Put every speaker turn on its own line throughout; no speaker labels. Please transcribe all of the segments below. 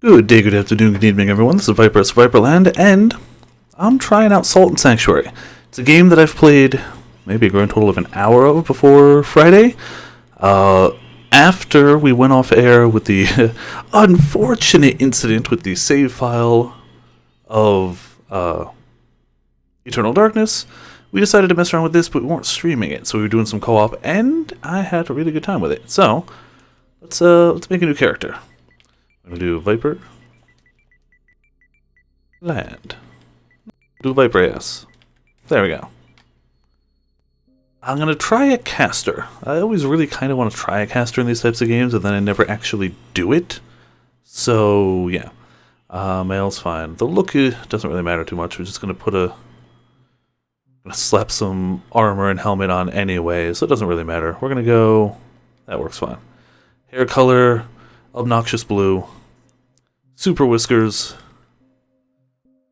Good day, good afternoon, good evening, everyone. This is Viper at Viperland, and I'm trying out Salt and Sanctuary. It's a game that I've played maybe a grand total of an hour of before Friday. After we went off air with the unfortunate incident with the save file of Eternal Darkness, we decided to mess around with this, but we weren't streaming it, so we were doing some co-op, and I had a really good time with it. So let's make a new character. I'm gonna do Viper Land. Do Viper AS. There we go. I'm gonna try a caster. I always really kind of want to try a caster in these types of games, and then I never actually do it. So yeah, male's fine. The look doesn't really matter too much. We're just gonna slap some armor and helmet on anyway, so it doesn't really matter. We're gonna go. That works fine. Hair color, obnoxious blue. Super whiskers,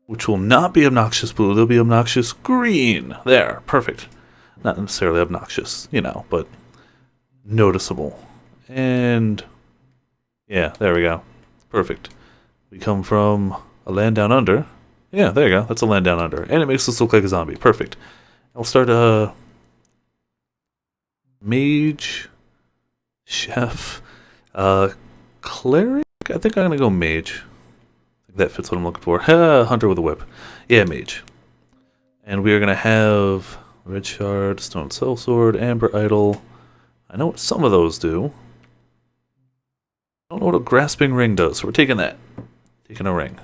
which will not be obnoxious blue, they'll be obnoxious green. There, perfect. Not necessarily obnoxious, but noticeable. And yeah, there we go. Perfect. We come from a land down under. Yeah, there you go. That's a land down under. And it makes us look like a zombie. Perfect. I'll start a mage, chef, cleric? I think I'm gonna go mage. I think that fits what I'm looking for. Hunter with a whip. Yeah, mage. And we are gonna have red shard, stone sellsword, amber idol. I know what some of those do. I don't know what a grasping ring does, so we're taking that. Taking a ring.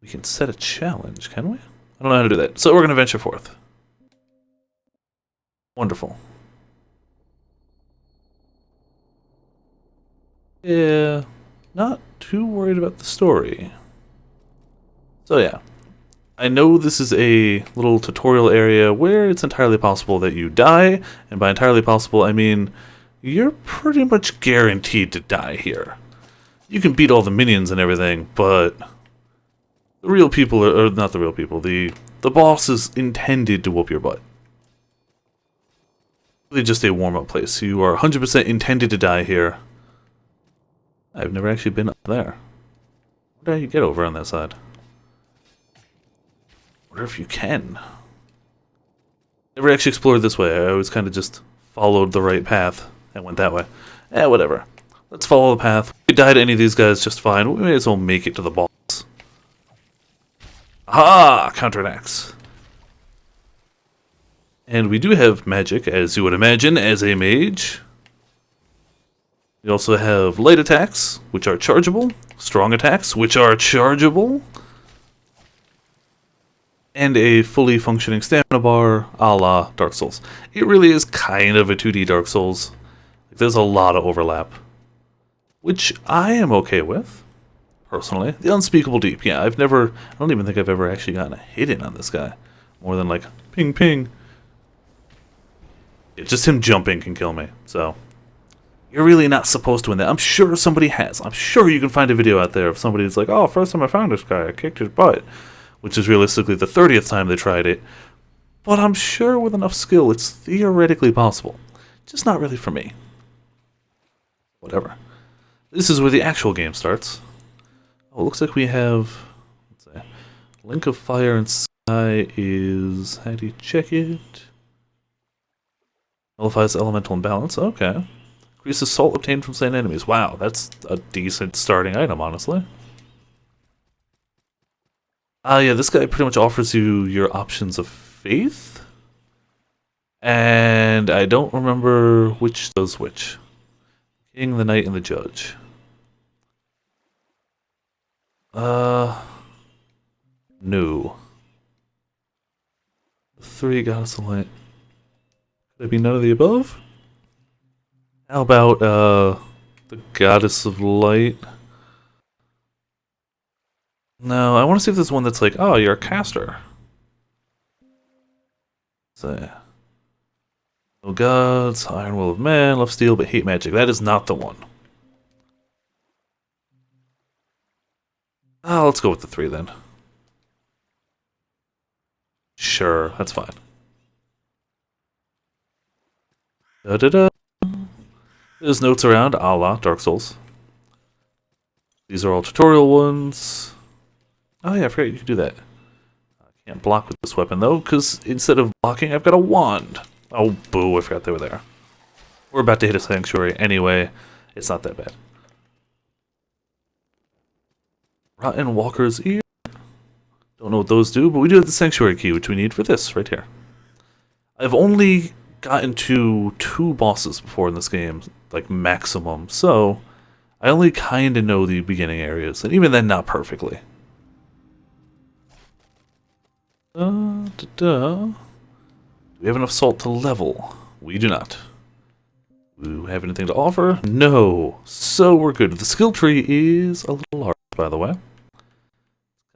We can set a challenge, can we? I don't know how to do that. So we're gonna venture forth. Wonderful. Yeah, not too worried about the story. So yeah, I know this is a little tutorial area where it's entirely possible that you die, and by entirely possible I mean you're pretty much guaranteed to die here. You can beat all the minions and everything, but the real people are not the real people. The boss is intended to whoop your butt. Really just a warm-up place. You are 100% intended to die here. I've never actually been up there. What do you get over on that side? Wonder if you can. Never actually explored this way. I always kind of just followed the right path and went that way. Whatever. Let's follow the path. If we die to any of these guys just fine. We may as well make it to the boss. Aha! Counterattacks. And we do have magic, as you would imagine, as a mage. We also have light attacks, which are chargeable, strong attacks, which are chargeable, and a fully functioning stamina bar a la Dark Souls. It really is kind of a 2D Dark Souls. There's a lot of overlap, which I am okay with, personally. The Unspeakable Deep, yeah, I don't even think I've ever actually gotten a hit in on this guy, more than like, ping ping. Yeah, just him jumping can kill me, so you're really not supposed to win that. I'm sure somebody has. I'm sure you can find a video out there of somebody that's like, oh, first time I found this guy, I kicked his butt. Which is realistically the 30th time they tried it. But I'm sure with enough skill, it's theoretically possible. Just not really for me. Whatever. This is where the actual game starts. Oh, it looks like we have... let's see. Link of Fire and Sky is... how do you check it? Nullifies elemental imbalance. Okay. Increases salt obtained from slain enemies. Wow, that's a decent starting item, honestly. Yeah, this guy pretty much offers you your options of faith. And I don't remember which does which. King, the Knight, and the Judge. No. The 3 Goddess of Light. Could it be none of the above? How about, the Goddess of Light? No, I want to see if there's one that's like, oh, you're a caster. So, no gods, Iron Will of Man, love steel, but hate magic. That is not the one. Let's go with the 3 then. Sure, that's fine. Da-da-da. There's notes around, a la Dark Souls. These are all tutorial ones. Oh yeah, I forgot you could do that. I can't block with this weapon though, because instead of blocking, I've got a wand. Oh, boo, I forgot they were there. We're about to hit a sanctuary anyway. It's not that bad. Rotten Walker's Ear. Don't know what those do, but we do have the sanctuary key, which we need for this right here. I've only gotten to 2 bosses before in this game, like maximum, so I only kind of know the beginning areas, and even then not perfectly. Do we have enough salt to level? We do not. Do we have anything to offer? No. So we're good. The skill tree is a little large, by the way.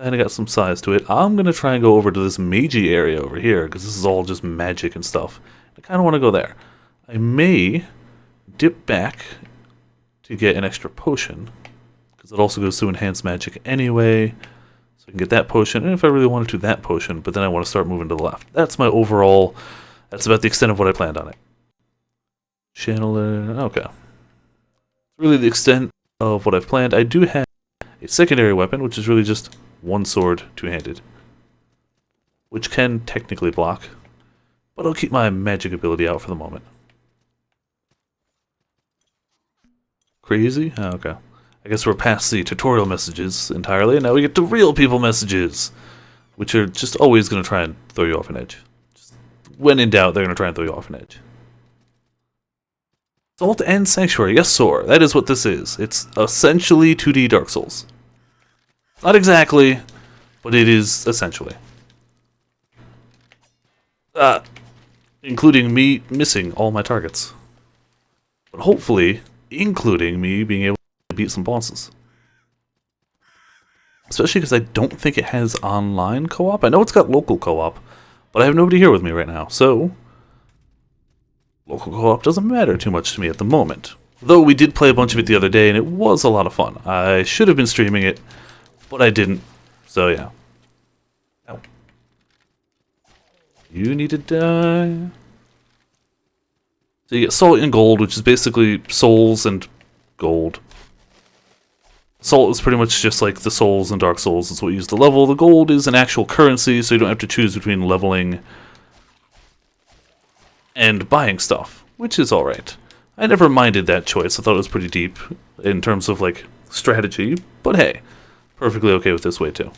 Kinda got some size to it. I'm gonna try and go over to this magey area over here, because this is all just magic and stuff. I kinda wanna go there. I may dip back to get an extra potion, because it also goes through enhanced magic anyway. So I can get that potion, and if I really wanted to, that potion, but then I want to start moving to the left. That's my overall, that's about the extent of what I planned on it. Channeler, okay. It's really the extent of what I've planned. I do have a secondary weapon, which is really just one sword, two-handed, which can technically block, but I'll keep my magic ability out for the moment. Crazy? Oh, okay. I guess we're past the tutorial messages entirely, and now we get to real people messages, which are just always going to try and throw you off an edge. Just when in doubt, they're going to try and throw you off an edge. Salt and Sanctuary, yes, Sor. That is what this is. It's essentially 2D Dark Souls. Not exactly, but it is essentially. Including me missing all my targets. But hopefully, including me being able to beat some bosses. Especially because I don't think it has online co-op. I know it's got local co-op, but I have nobody here with me right now, so local co-op doesn't matter too much to me at the moment. Though we did play a bunch of it the other day, and it was a lot of fun. I should have been streaming it, but I didn't, so yeah. Ow. You need to die. So you get salt and gold, which is basically souls and gold. Salt is pretty much just like the souls in Dark Souls. It's what you use to level. The gold is an actual currency, so you don't have to choose between leveling and buying stuff, which is alright. I never minded that choice. I thought it was pretty deep in terms of, like, strategy, but hey, perfectly okay with this way, too.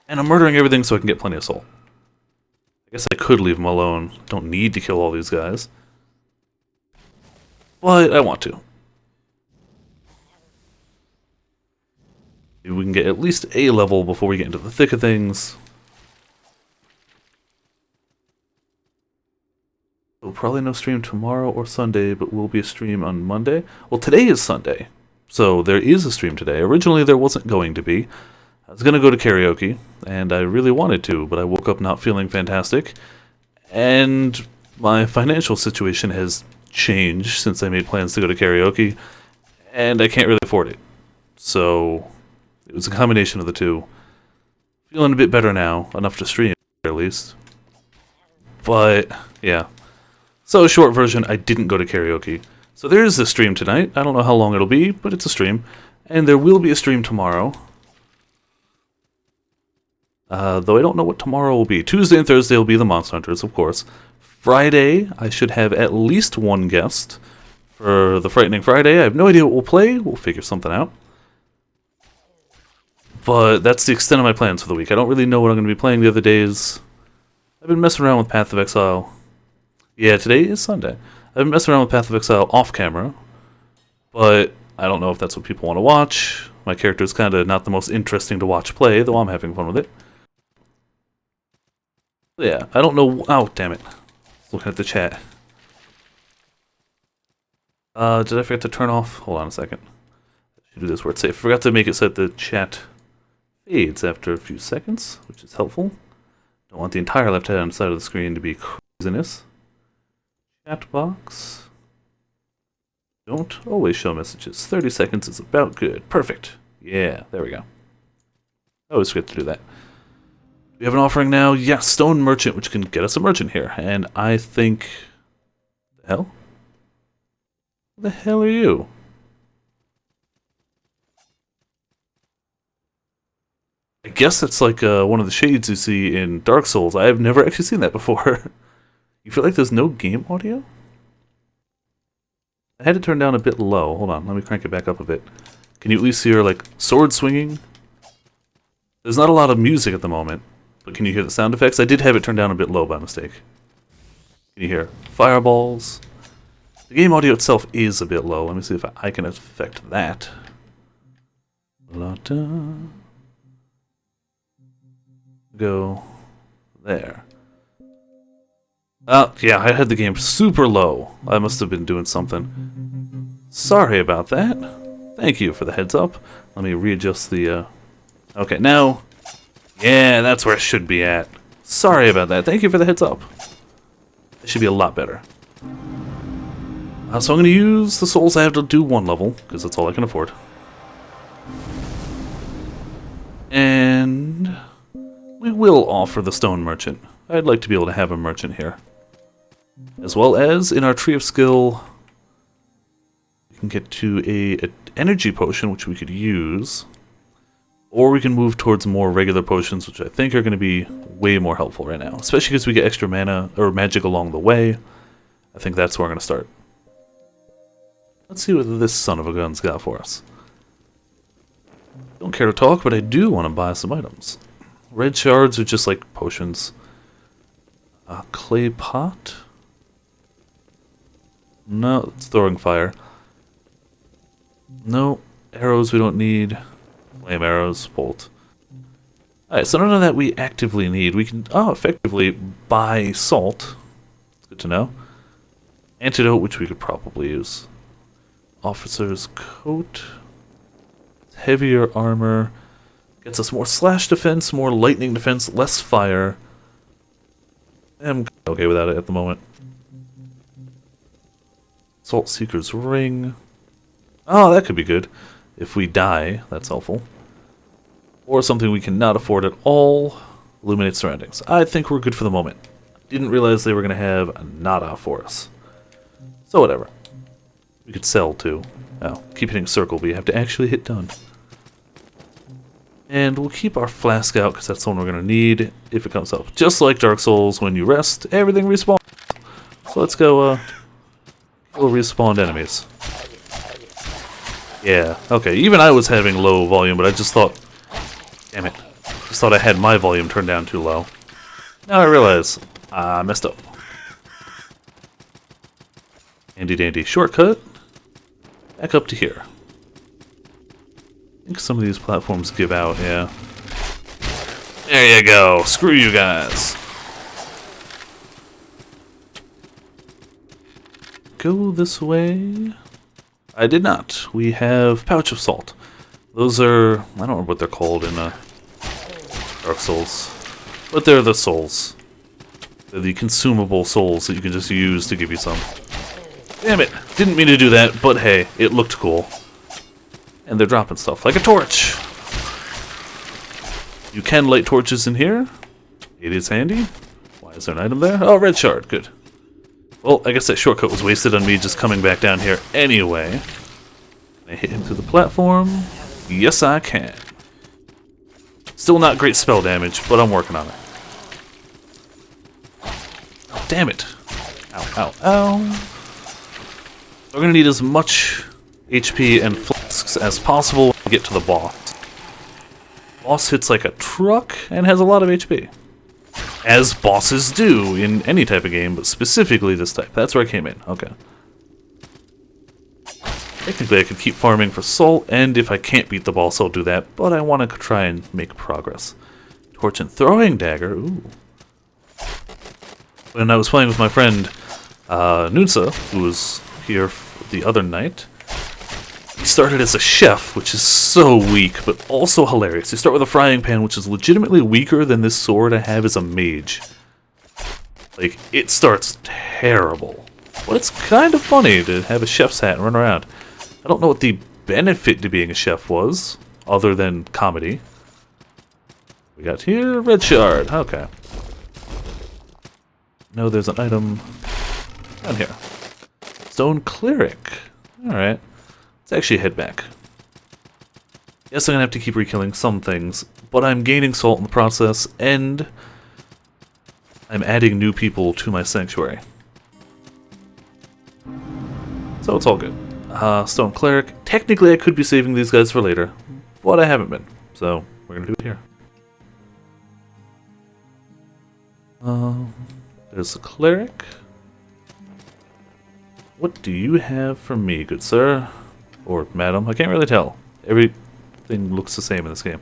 And I'm murdering everything so I can get plenty of soul. I guess I could leave them alone. Don't need to kill all these guys. But I want to. Maybe we can get at least a level before we get into the thick of things. So probably no stream tomorrow or Sunday, but will be a stream on Monday. Well, today is Sunday, so there is a stream today. Originally, there wasn't going to be. I was going to go to karaoke, and I really wanted to, but I woke up not feeling fantastic, and my financial situation has changed since I made plans to go to karaoke, and I can't really afford it. So it was a combination of the two. Feeling a bit better now, enough to stream, at least. But, yeah. So, short version, I didn't go to karaoke. So there is a stream tonight. I don't know how long it'll be, but it's a stream. And there will be a stream tomorrow. Though I don't know what tomorrow will be. Tuesday and Thursday will be the Monster Hunters, of course. Friday, I should have at least one guest for the Frightening Friday. I have no idea what we'll play. We'll figure something out. But that's the extent of my plans for the week. I don't really know what I'm going to be playing the other days. I've been messing around with Path of Exile. Yeah, today is Sunday. I've been messing around with Path of Exile off camera, but I don't know if that's what people want to watch. My character's kind of not the most interesting to watch play, though I'm having fun with it. But yeah, I don't know. Oh, damn it. Looking at the chat. Did I forget to turn off? Hold on a second. I should do this where it's safe. I forgot to make it so that the chat fades after a few seconds, which is helpful. Don't want the entire left-hand side of the screen to be craziness. Chat box. Don't always show messages. 30 seconds is about good. Perfect. Yeah, there we go. I always forget to do that. We have an offering now. Yes, Stone Merchant, which can get us a merchant here. And I think... The hell? Who the hell are you? guess it's like one of the shades you see in Dark Souls. I have never actually seen that before. You feel like there's no game audio? I had to turn down a bit low. Hold on, let me crank it back up a bit. Can you at least hear, like, sword swinging? There's not a lot of music at the moment, but can you hear the sound effects? I did have it turned down a bit low by mistake. Can you hear fireballs? The game audio itself is a bit low. Let me see if I can affect that. Go there. Yeah, I had the game super low. I must have been doing something. Sorry about that. Thank you for the heads up. Let me readjust the, Okay, now... Yeah, that's where it should be at. Sorry about that. Thank you for the heads up. It should be a lot better. So I'm going to use the souls I have to do one level, because that's all I can afford. And... we will offer the stone merchant. I'd like to be able to have a merchant here. As well as, in our tree of skill, we can get to an energy potion, which we could use. Or we can move towards more regular potions, which I think are going to be way more helpful right now. Especially because we get extra mana, or magic along the way. I think that's where I'm going to start. Let's see what this son of a gun's got for us. Don't care to talk, but I do want to buy some items. Red shards are just like potions. A clay pot? No, it's throwing fire. No, arrows we don't need. Flame arrows, bolt. Alright, so none of that we actively need. We can, effectively buy salt. It's good to know. Antidote, which we could probably use. Officer's coat. Heavier armor. Gets us more slash defense, more lightning defense, less fire. I'm okay without it at the moment. Salt Seeker's Ring. Oh, that could be good. If we die, that's helpful. Or something we cannot afford at all. Illuminate Surroundings. I think we're good for the moment. Didn't realize they were going to have a nada for us. So whatever. We could sell too. Oh, keep hitting circle, but you have to actually hit done. And we'll keep our flask out, because that's the one we're going to need if it comes up. Just like Dark Souls, when you rest, everything respawns. So let's go, we'll respawn enemies. Yeah, okay, even I was having low volume, but I just thought... Damn it. Just thought I had my volume turned down too low. Now I realize, I messed up. Handy dandy shortcut. Back up to here. I think some of these platforms give out, yeah. There you go. Screw you guys. Go this way. I did not. We have Pouch of Salt. Those are... I don't remember what they're called in Dark Souls. But they're the souls. They're the consumable souls that you can just use to give you some. Damn it! Didn't mean to do that, but hey, it looked cool. And they're dropping stuff like a torch. You can light torches in here. It is handy. Why is there an item there? Oh, red shard. Good. Well, I guess that shortcut was wasted on me just coming back down here anyway. Can I hit him through the platform? Yes, I can. Still not great spell damage, but I'm working on it. Oh, damn it. Ow, ow, ow. We're going to need as much HP and flasks as possible to get to the boss. Boss hits like a truck and has a lot of HP. As bosses do in any type of game, but specifically this type. That's where I came in. Okay. Technically, I could keep farming for salt, and if I can't beat the boss, I'll do that, but I want to try and make progress. Torch and throwing dagger. Ooh. When I was playing with my friend, Nunsa, who was here the other night, he started as a chef, which is so weak, but also hilarious. You start with a frying pan, which is legitimately weaker than this sword I have as a mage. Like, it starts terrible. But it's kind of funny to have a chef's hat and run around. I don't know what the benefit to being a chef was, other than comedy. We got here, red shard. Okay. No, there's an item down here. Stone cleric. Alright. Let's actually head back. Yes, I'm gonna have to keep rekilling some things, but I'm gaining salt in the process, and I'm adding new people to my sanctuary. So it's all good. Stone Cleric. Technically, I could be saving these guys for later, but I haven't been, so we're gonna do it here. There's the Cleric. What do you have for me, good sir? Or madam? I can't really tell. Everything looks the same in this game.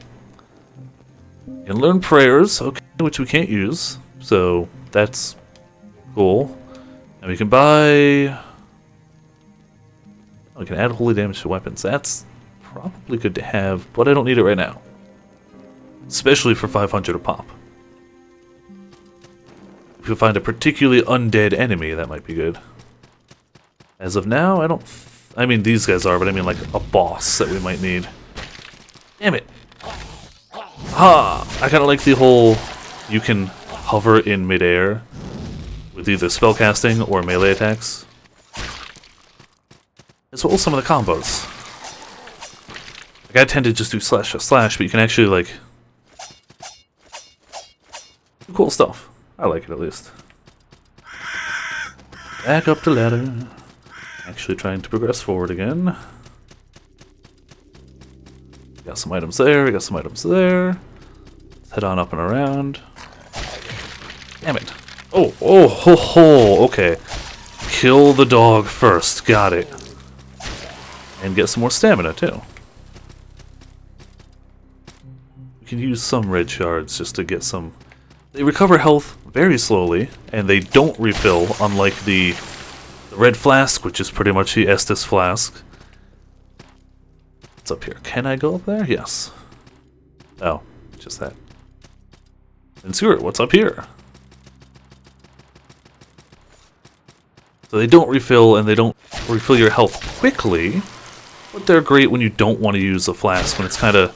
You can learn prayers, okay, which we can't use, so that's cool. And we can buy... we can add holy damage to weapons. That's probably good to have, but I don't need it right now. Especially for 500 a pop. If you find a particularly undead enemy, that might be good. As of now, I don't... I mean, these guys are, but I mean like a boss that we might need. Damn it! Ah! I kind of like the whole... you can hover in midair with either spellcasting or melee attacks. As well as some of the combos. Like, I tend to just do slash, but you can actually, like... do cool stuff. I like it, at least. Back up the ladder. Actually trying to progress forward again. Got some items there, we got some items there. Let's head on up and around. Damn it. Oh, oh, ho, ho, okay. Kill the dog first, got it. And get some more stamina, too. We can use some red shards just to get some... They recover health very slowly, and they don't refill, unlike the red flask, which is pretty much the Estus flask. What's up here? Can I go up there? Yes. Oh, just that. And Seward, what's up here? So they don't refill, and they don't refill your health quickly, but they're great when you don't want to use a flask, when it's kind of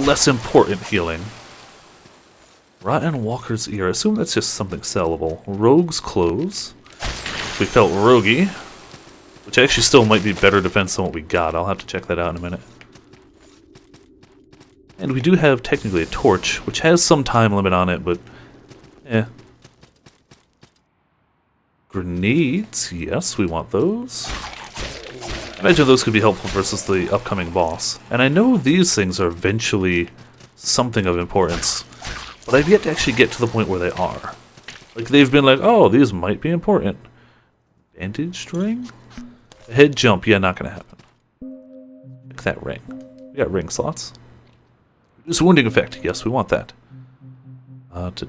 less important healing. Rotten Walker's Ear. I assume that's just something sellable. Rogue's Clothes. We felt roguey, which actually still might be better defense than what we got. I'll have to check that out in a minute. And we do have technically a torch, which has some time limit on it, but eh. Grenades, yes, we want those. I imagine those could be helpful versus the upcoming boss. And I know these things are eventually something of importance, but I've yet to actually get to the point where they are. Like, they've been like, oh, these might be important. Bandaged ring? A head jump, yeah, not gonna happen. Like that ring. We got ring slots. Reduce wounding effect, yes, we want that. That's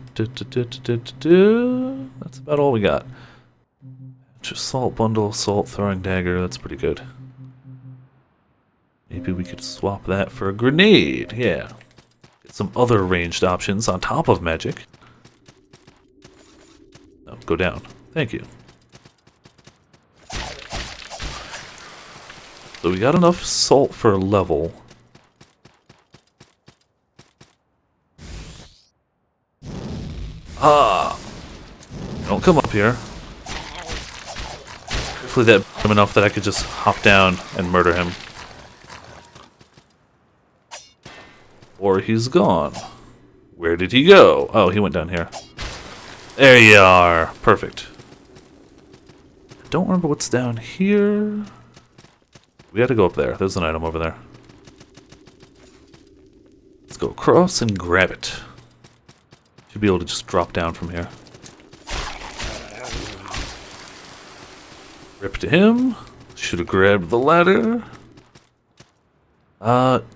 about all we got. Just salt bundle, salt throwing dagger, that's pretty good. Maybe we could swap that for a grenade, yeah. Get some other ranged options on top of magic. No, go down. Thank you. So we got enough salt for a level. Ah! Don't come up here. Hopefully that him enough that I could just hop down and murder him. Or he's gone. Where did he go? Oh, he went down here. There you are. Perfect. I don't remember what's down here. We gotta go up there. There's an item over there. Let's go across and grab it. Should be able to just drop down from here. Rip to him. Should have grabbed the ladder.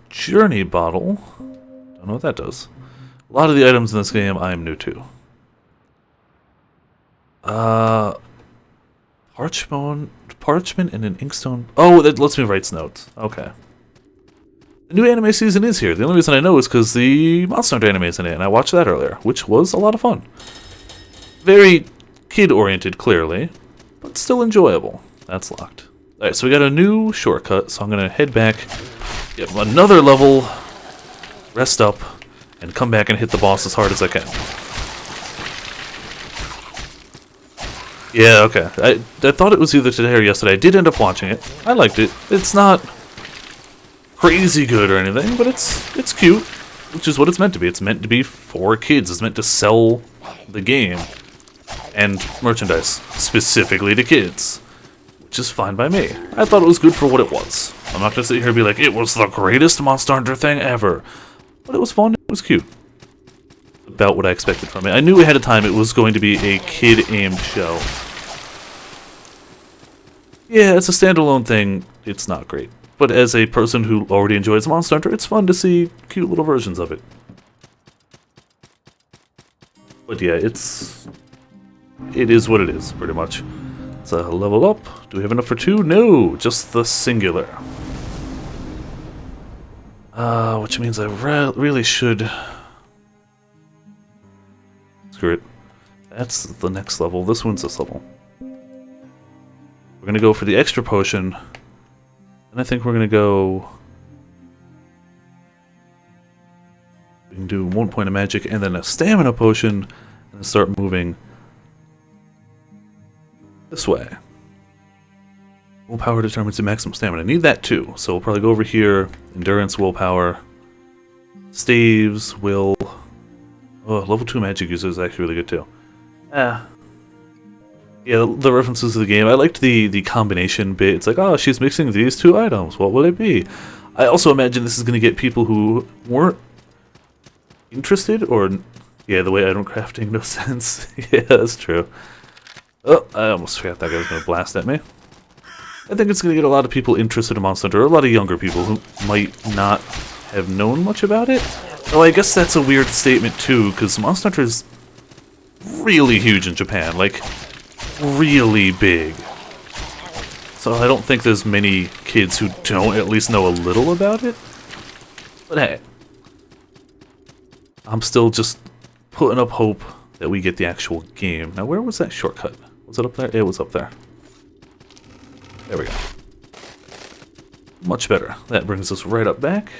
Journey bottle. Don't know what that does. A lot of the items in this game I am new to. Parchment and an inkstone. Oh, that lets me write notes. Okay. The new anime season is here. The only reason I know is because the Monster Hunter anime is in it, and I watched that earlier, which was a lot of fun. Very kid-oriented, clearly, but still enjoyable. That's locked. Alright, so we got a new shortcut, so I'm going to head back, get another level, rest up, and come back and hit the boss as hard as I can. Yeah, okay. I thought it was either today or yesterday. I did end up watching it. I liked it. It's not crazy good or anything, but it's cute, which is what it's meant to be. It's meant to be for kids. It's meant to sell the game and merchandise specifically to kids, which is fine by me. I thought it was good for what it was. I'm not gonna sit here and be like, it was the greatest Monster Hunter thing ever, but it was fun. It was cute. About what I expected from it. I knew ahead of time it was going to be a kid-aimed show. Yeah, it's a standalone thing. It's not great. But as a person who already enjoys Monster Hunter, it's fun to see cute little versions of it. But yeah, it is what it is, pretty much. It's a level up. Do we have enough for 2? No, just the singular. Which means I really should... Screw it. That's the next level. This one's this level. We're gonna go for the extra potion. And I think we're gonna go... We can do 1 point of magic and then a stamina potion. And then start moving this way. Willpower determines the maximum stamina. I need that too. So we'll probably go over here. Endurance, willpower. Staves, will... Oh, level 2 magic user is actually really good too. Yeah, the references to the game. I liked the combination bit. It's like, oh, she's mixing these 2 items. What will it be? I also imagine this is going to get people who weren't interested, or... Yeah, the way item crafting, no sense. Yeah, that's true. Oh, I almost forgot that guy was going to blast at me. I think it's going to get a lot of people interested in Monster Hunter, a lot of younger people who might not have known much about it. Well, I guess that's a weird statement too, because Monster Hunter is really huge in Japan, like, really big. So I don't think there's many kids who don't at least know a little about it. But hey, I'm still just putting up hope that we get the actual game. Now, where was that shortcut? Was it up there? It was up there. There we go. Much better. That brings us right up back.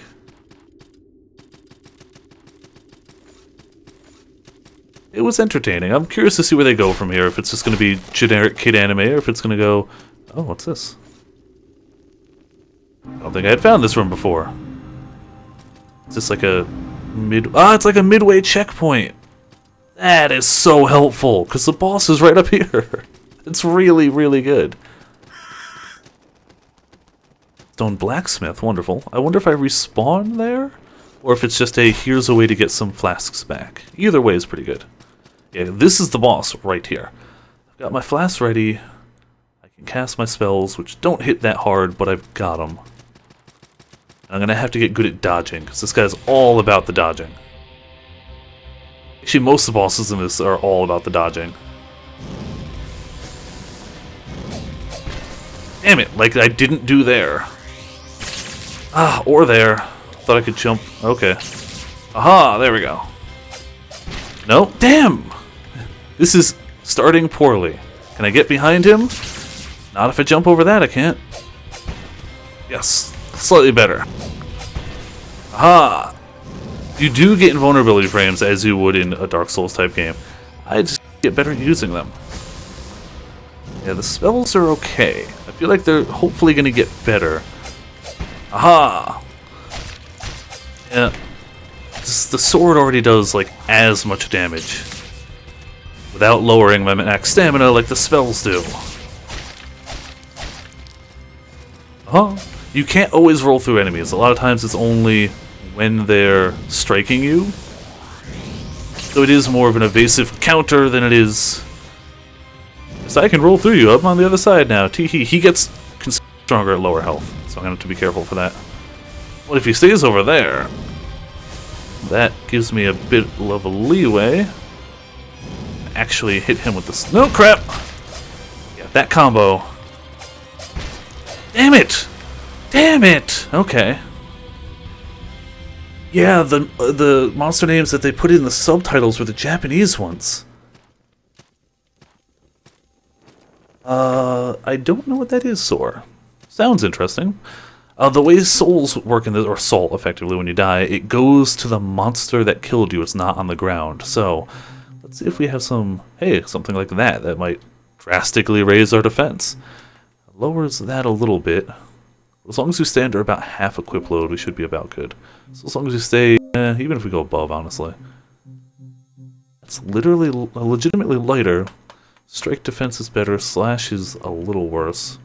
It was entertaining. I'm curious to see where they go from here. If it's just going to be generic kid anime, or if it's going to go... Oh, what's this? I don't think I had found this room before. Is this like a mid... Ah, it's like a midway checkpoint. That is so helpful, because the boss is right up here. It's really, really good. Stone blacksmith, wonderful. I wonder if I respawn there, or if it's just a here's a way to get some flasks back. Either way is pretty good. Yeah, this is the boss right here. I've got my flasks ready. I can cast my spells, which don't hit that hard, but I've got them. I'm gonna have to get good at dodging, because this guy's all about the dodging. Actually, most of the bosses in this are all about the dodging. Damn it, like I didn't do there. Ah, or there. Thought I could jump. Okay. Aha, there we go. No, damn! This is starting poorly. Can I get behind him? Not if I jump over that, I can't. Yes, slightly better. Aha! You do get invulnerability frames as you would in a Dark Souls type game. I just get better at using them. Yeah, the spells are okay. I feel like they're hopefully going to get better. Aha! Yeah. The sword already does, like, as much damage. Without lowering my max stamina like the spells do. You can't always roll through enemies. A lot of times it's only when they're striking you. So it is more of an evasive counter than it is... So I can roll through you. I'm on the other side now. Teehee. He gets stronger at lower health, so I'm going to have to be careful for that. What if he stays over there? That gives me a bit of a leeway. Actually hit him with this. No, crap! Yeah, that combo. Damn it! Damn it! Okay. Yeah, the monster names that they put in the subtitles were the Japanese ones. I don't know what that is, Sor. Sounds interesting. The way souls work in this, or soul, effectively, when you die, it goes to the monster that killed you. It's not on the ground. So, let's see if we have some, hey, something like that might drastically raise our defense. Lowers that a little bit. As long as we stay under about half equip load, we should be about good. So as long as we stay, even if we go above, honestly. It's literally legitimately lighter. Strike defense is better. Slash is a little worse.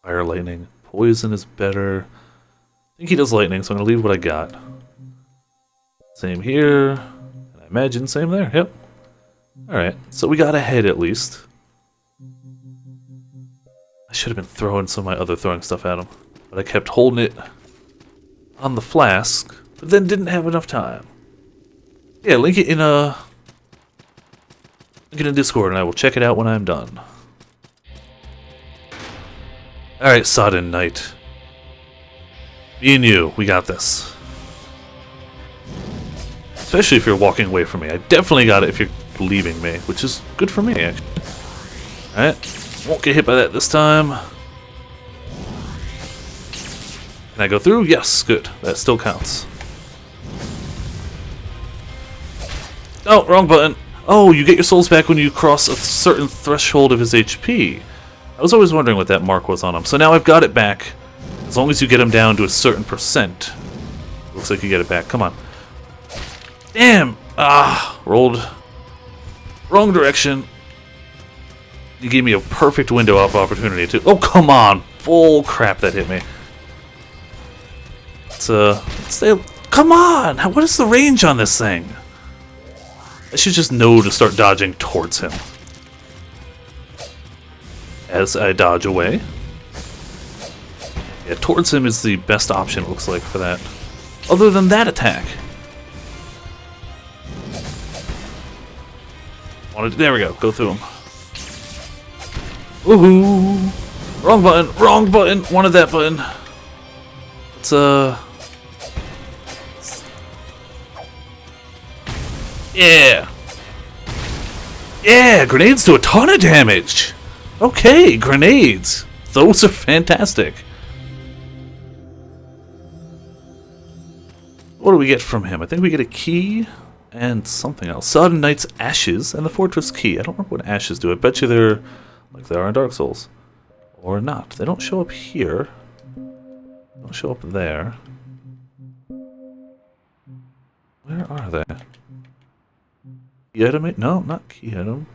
Fire lightning. Poison is better. I think he does lightning, so I'm going to leave what I got. Same here. And I imagine same there. Yep. Alright, so we got ahead at least. I should have been throwing some of my other throwing stuff at him. But I kept holding it on the flask, but then didn't have enough time. Yeah, link it in Discord, and I will check it out when I'm done. Alright, Sodden Knight. Me and you, we got this. Especially if you're walking away from me. I definitely got it if you're leaving me, which is good for me, actually. Alright, won't get hit by that this time. Can I go through? Yes, good. That still counts. Oh, wrong button. Oh, you get your souls back when you cross a certain threshold of his HP. I was always wondering what that mark was on him. So now I've got it back. As long as you get him down to a certain percent. Looks like you get it back. Come on. Damn! Ah, rolled wrong direction. You gave me a perfect window of opportunity to... Oh, come on! Bull crap, that hit me. Let's stay... Come on! What is the range on this thing? I should just know to start dodging towards him. As I dodge away. Yeah, towards him is the best option, it looks like, for that. Other than that attack. There we go, go through him. Woohoo! Wrong button, wrong button! Wanted that button. It's yeah! Yeah! Grenades do a ton of damage! Okay, grenades! Those are fantastic. What do we get from him? I think we get a key and something else. Sodden Knight's Ashes and the Fortress Key. I don't remember what ashes do. I bet you they're like they are in Dark Souls. Or not. They don't show up here. They don't show up there. Where are they? Key item? No, not key item.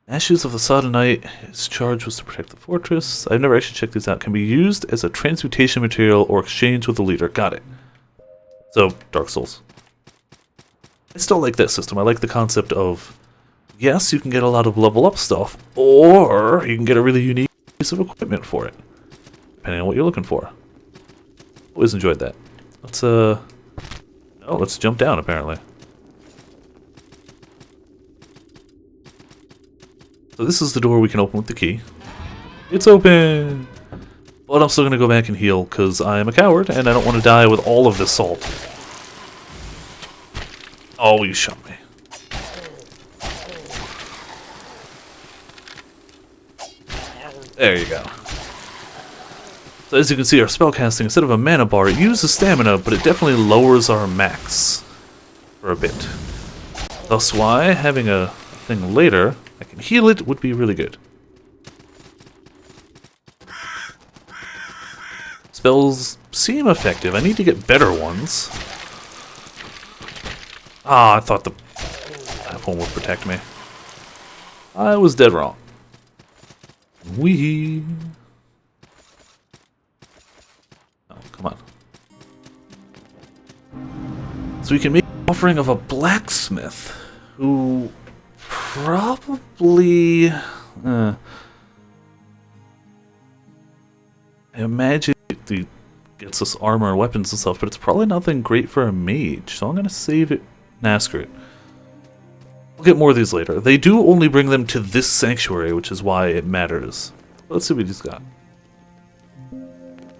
Ashes of the Sodden Knight. His charge was to protect the fortress. I've never actually checked these out. Can be used as a transmutation material or exchanged with a leader. Got it. So, Dark Souls. I still like that system. I like the concept of, yes, you can get a lot of level up stuff, or you can get a really unique piece of equipment for it, depending on what you're looking for. Always enjoyed that. Let's, oh, let's jump down, apparently. So this is the door we can open with the key. It's open! But I'm still going to go back and heal, because I am a coward, and I don't want to die with all of this salt. Oh, you shot me. There you go. So as you can see, our spellcasting, instead of a mana bar, it uses stamina, but it definitely lowers our max for a bit. Thus why having a thing later, I can heal it, would be really good. Spells seem effective. I need to get better ones. Ah, I thought that one would protect me. I was dead wrong. Wee. Oh, come on. So we can make an offering of a blacksmith who probably... I imagine he gets us armor and weapons and stuff, but it's probably nothing great for a mage, so I'm going to save it. Nah, screw it. We'll get more of these later. They do only bring them to this sanctuary, which is why it matters. Let's see what he's got.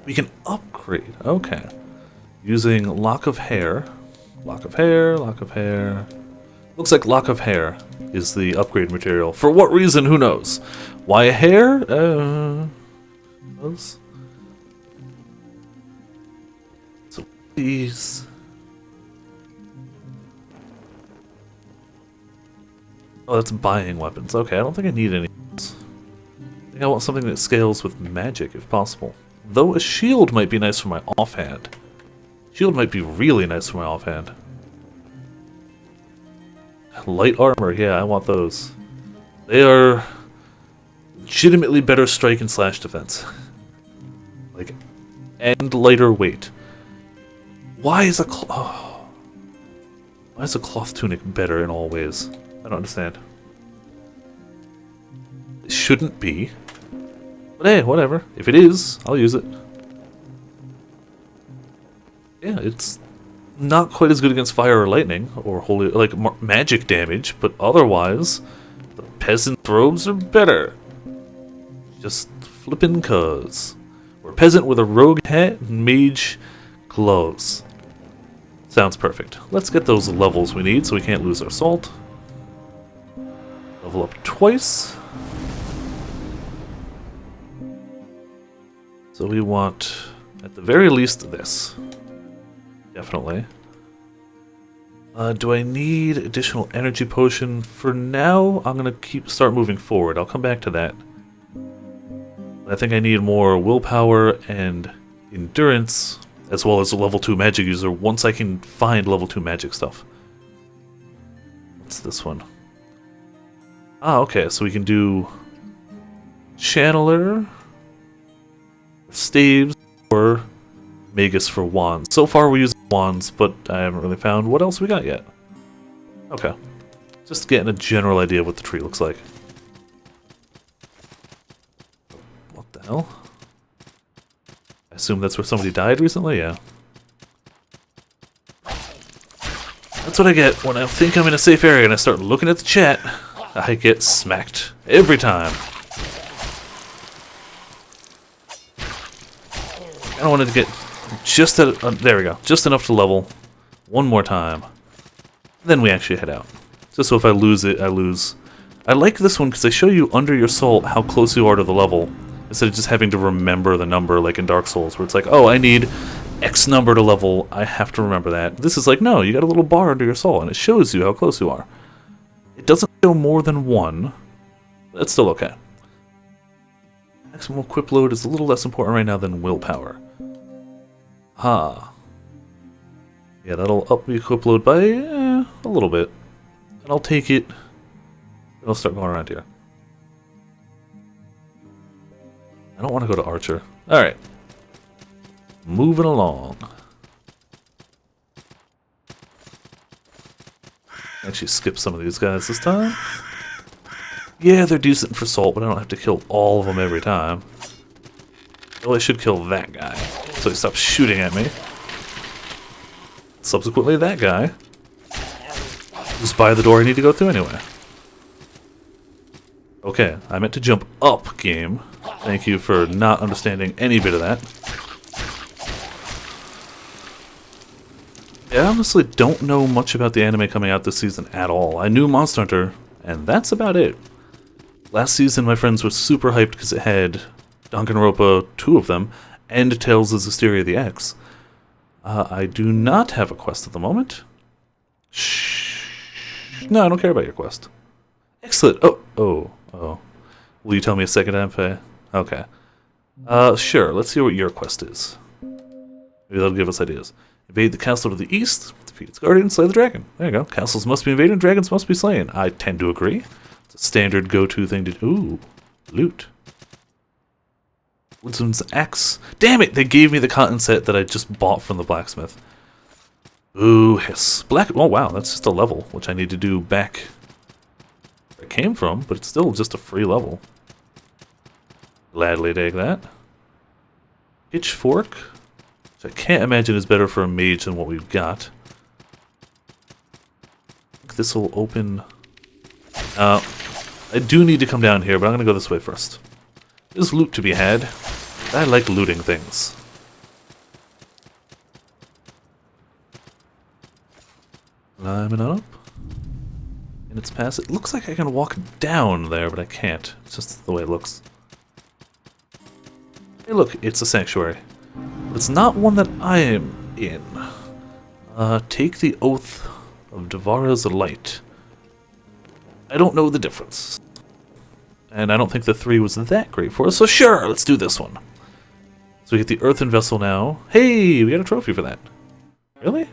We can upgrade. Okay. Using Lock of Hair. Lock of Hair, Lock of Hair. Looks like Lock of Hair is the upgrade material. For what reason, who knows? Why a hair? Knows. So these... Oh, that's buying weapons. Okay, I don't think I need any. I think I want something that scales with magic, if possible. Though a shield might be nice for my offhand. Shield might be really nice for my offhand. Light armor, yeah, I want those. They are legitimately better strike and slash defense. Like, and lighter weight. Why is a why is a cloth tunic better in all ways? I don't understand. It shouldn't be. But hey, whatever. If it is, I'll use it. Yeah, it's not quite as good against fire or lightning, or holy, like magic damage, but otherwise, the peasant robes are better. Just flippin' cuz. We're a peasant with a rogue hat and mage gloves. Sounds perfect. Let's get those levels we need so we can't lose our salt. Level up twice. So we want, at the very least, this. Definitely. Do I need additional energy potion? For now, I'm going to start moving forward. I'll come back to that. I think I need more willpower and endurance, as well as a level 2 magic user, once I can find level 2 magic stuff. What's this one? Ah, okay, so we can do Channeler, Staves, or Magus for wands. So far we're using wands, but I haven't really found what else we got yet. Okay. Just getting a general idea of what the tree looks like. What the hell? I assume that's where somebody died recently? Yeah. That's what I get when I think I'm in a safe area and I start looking at the chat. I get smacked. Every time. I wanted to get just at there we go, just enough to level one more time. Then we actually head out. Just so if I lose it, I lose. I like this one because they show you under your soul how close you are to the level, instead of just having to remember the number like in Dark Souls, where it's like, oh, I need X number to level, I have to remember that. This is like, no, you got a little bar under your soul, and it shows you how close you are. It doesn't show more than one, but that's still okay. Maximum equip load is a little less important right now than willpower. Yeah, that'll up the equip load by a little bit. And I'll take it. And I'll start going around here. I don't want to go to Archer. Alright. Moving along. Actually skip some of these guys this time. Yeah, they're decent for salt, but I don't have to kill all of them every time. Well, I should kill that guy, so he stops shooting at me. Subsequently, that guy, who's by the door I need to go through anyway. Okay, I meant to jump up, game. Thank you for not understanding any bit of that. Yeah, I honestly don't know much about the anime coming out this season at all. I knew Monster Hunter, and that's about it. Last season, my friends were super hyped because it had Danganronpa, 2 of them, and Tales of Zestiria the X. I do not have a quest at the moment. Shh. No, I don't care about your quest. Excellent. Oh. Will you tell me a second time, Faye? Okay. Sure. Let's see what your quest is. Maybe that'll give us ideas. Invade the castle to the east, defeat its guardian, slay the dragon. There you go. Castles must be invaded, dragons must be slain. I tend to agree. It's a standard go-to thing to do. Ooh, loot. Woodsman's axe. Damn it! They gave me the cotton set that I just bought from the blacksmith. Ooh, hiss. Oh wow, that's just a level, which I need to do back where it came from, but it's still just a free level. Gladly take that. Pitchfork, which I can't imagine is better for a mage than what we've got. I think this will open. I do need to come down here, but I'm gonna go this way first. There's loot to be had. I like looting things. Climbing up. And it's past. It looks like I can walk down there, but I can't. It's just the way it looks. Hey look, it's a sanctuary. But it's not one that I am in. Take the Oath of Devara's Light. I don't know the difference. And I don't think the 3 was that great for us, so sure, let's do this one. So we get the Earthen Vessel now. Hey, we got a trophy for that. Really?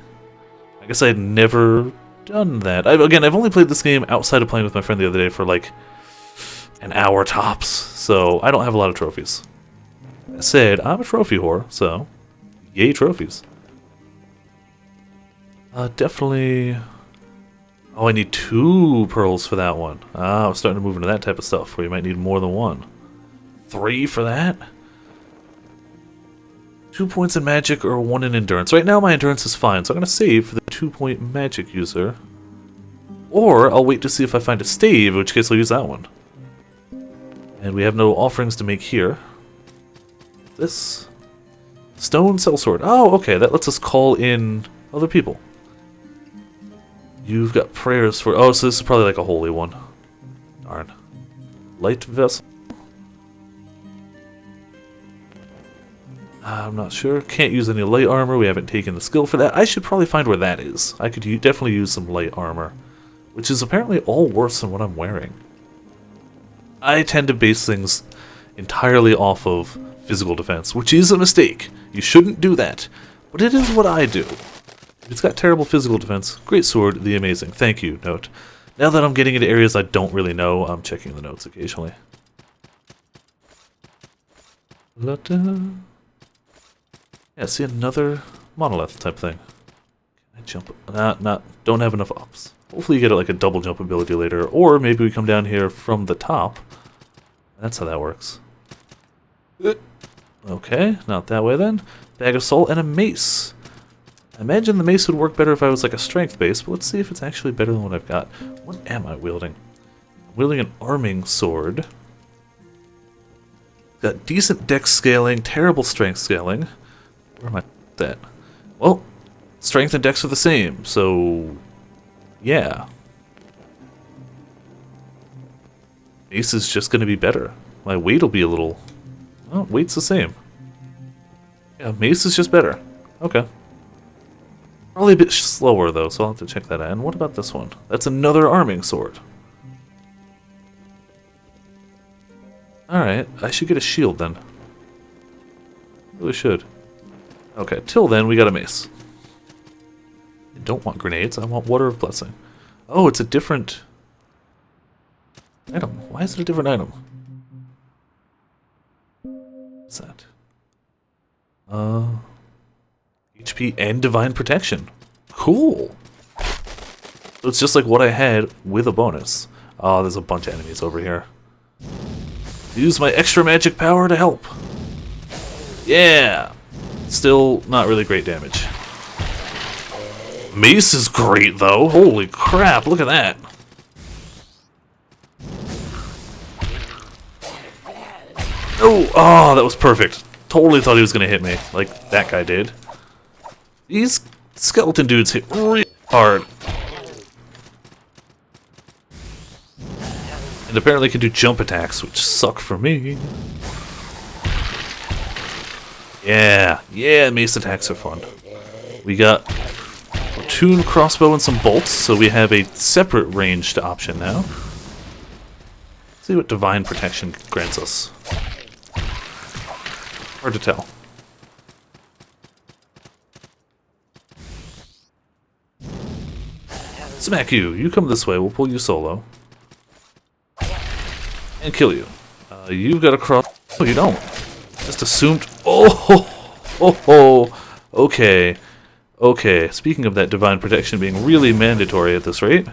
I guess I had never done that. Again, I've only played this game outside of playing with my friend the other day for like an hour tops, so I don't have a lot of trophies. I said, I'm a trophy whore, so yay trophies. Definitely... Oh, I need 2 pearls for that one. Ah, I'm starting to move into that type of stuff where you might need more than 1. 3 for that? 2 points in magic or 1 in endurance. Right now my endurance is fine, so I'm going to save for the 2-point magic user. Or I'll wait to see if I find a stave, in which case I'll use that one. And we have no offerings to make here. This stone sellsword. Oh, okay, that lets us call in other people. You've got prayers for... Oh, so this is probably like a holy one. Darn. Light vessel. I'm not sure. Can't use any light armor. We haven't taken the skill for that. I should probably find where that is. I could definitely use some light armor, which is apparently all worse than what I'm wearing. I tend to base things entirely off of physical defense, which is a mistake. You shouldn't do that, but it is what I do. If it's got terrible physical defense, great sword, the amazing. Thank you, note. Now that I'm getting into areas I don't really know, I'm checking the notes occasionally. Yeah, see another monolith type thing. Can I jump? Don't have enough ups. Hopefully you get like a double jump ability later, or maybe we come down here from the top. That's how that works. Okay, not that way then. Bag of salt and a mace. I imagine the mace would work better if I was like a strength base, but let's see if it's actually better than what I've got. What am I wielding? I'm wielding an arming sword. Got decent dex scaling, terrible strength scaling. Where am I at? Well, strength and dex are the same, so yeah. Mace is just going to be better. My weight will be a little... Oh, weight's the same. Yeah, mace is just better. Okay. Probably a bit slower, though, so I'll have to check that out. And what about this one? That's another arming sword. Alright, I should get a shield, then. Really should. Okay, till then, we got a mace. I don't want grenades, I want Water of Blessing. Oh, it's a different... item. Why is it a different item? What's that? HP and Divine Protection. Cool! So it's just like what I had with a bonus. Oh, there's a bunch of enemies over here. Use my extra magic power to help. Yeah! Still not really great damage. Mace is great, though. Holy crap, look at that. Oh, that was perfect. Totally thought he was going to hit me, like that guy did. These skeleton dudes hit really hard. And apparently can do jump attacks, which suck for me. Yeah, mace attacks are fun. We got platoon crossbow and some bolts, so we have a separate ranged option now. Let's see what Divine Protection grants us. Hard to tell. Smack you. You come this way. We'll pull you solo. And kill you. You've got to cross... Oh, you don't. Just assumed... Oh. Okay. Okay. Speaking of that Divine Protection being really mandatory at this rate...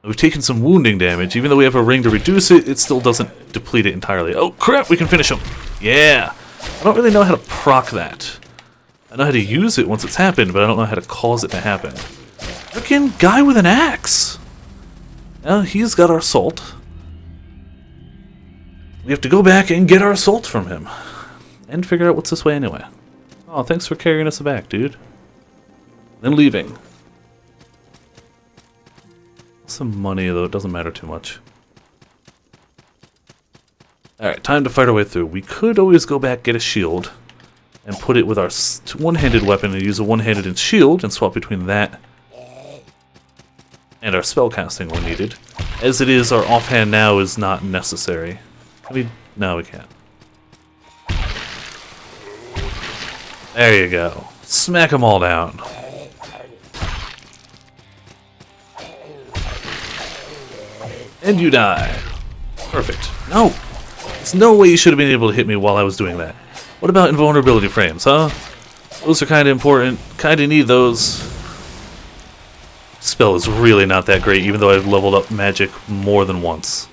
We've taken some wounding damage. Even though we have a ring to reduce it, it still doesn't deplete it entirely. Oh, crap! We can finish him! Yeah! I don't really know how to proc that. I know how to use it once it's happened, but I don't know how to cause it to happen. Frickin' guy with an axe! Now, he's got our salt. We have to go back and get our salt from him. And figure out what's this way anyway. Oh, thanks for carrying us back, dude. Then leaving. Some money, though, it doesn't matter too much. Alright, time to fight our way through. We could always go back, get a shield, and put it with our one-handed weapon and use a one-handed shield and swap between that and our spellcasting when needed. As it is, our offhand now is not necessary. I mean, no, we can't. There you go. Smack them all down. And you die. Perfect. No! There's no way you should have been able to hit me while I was doing that. What about invulnerability frames, huh? Those are kind of important. Kind of need those. Spell is really not that great, even though I've leveled up magic more than once.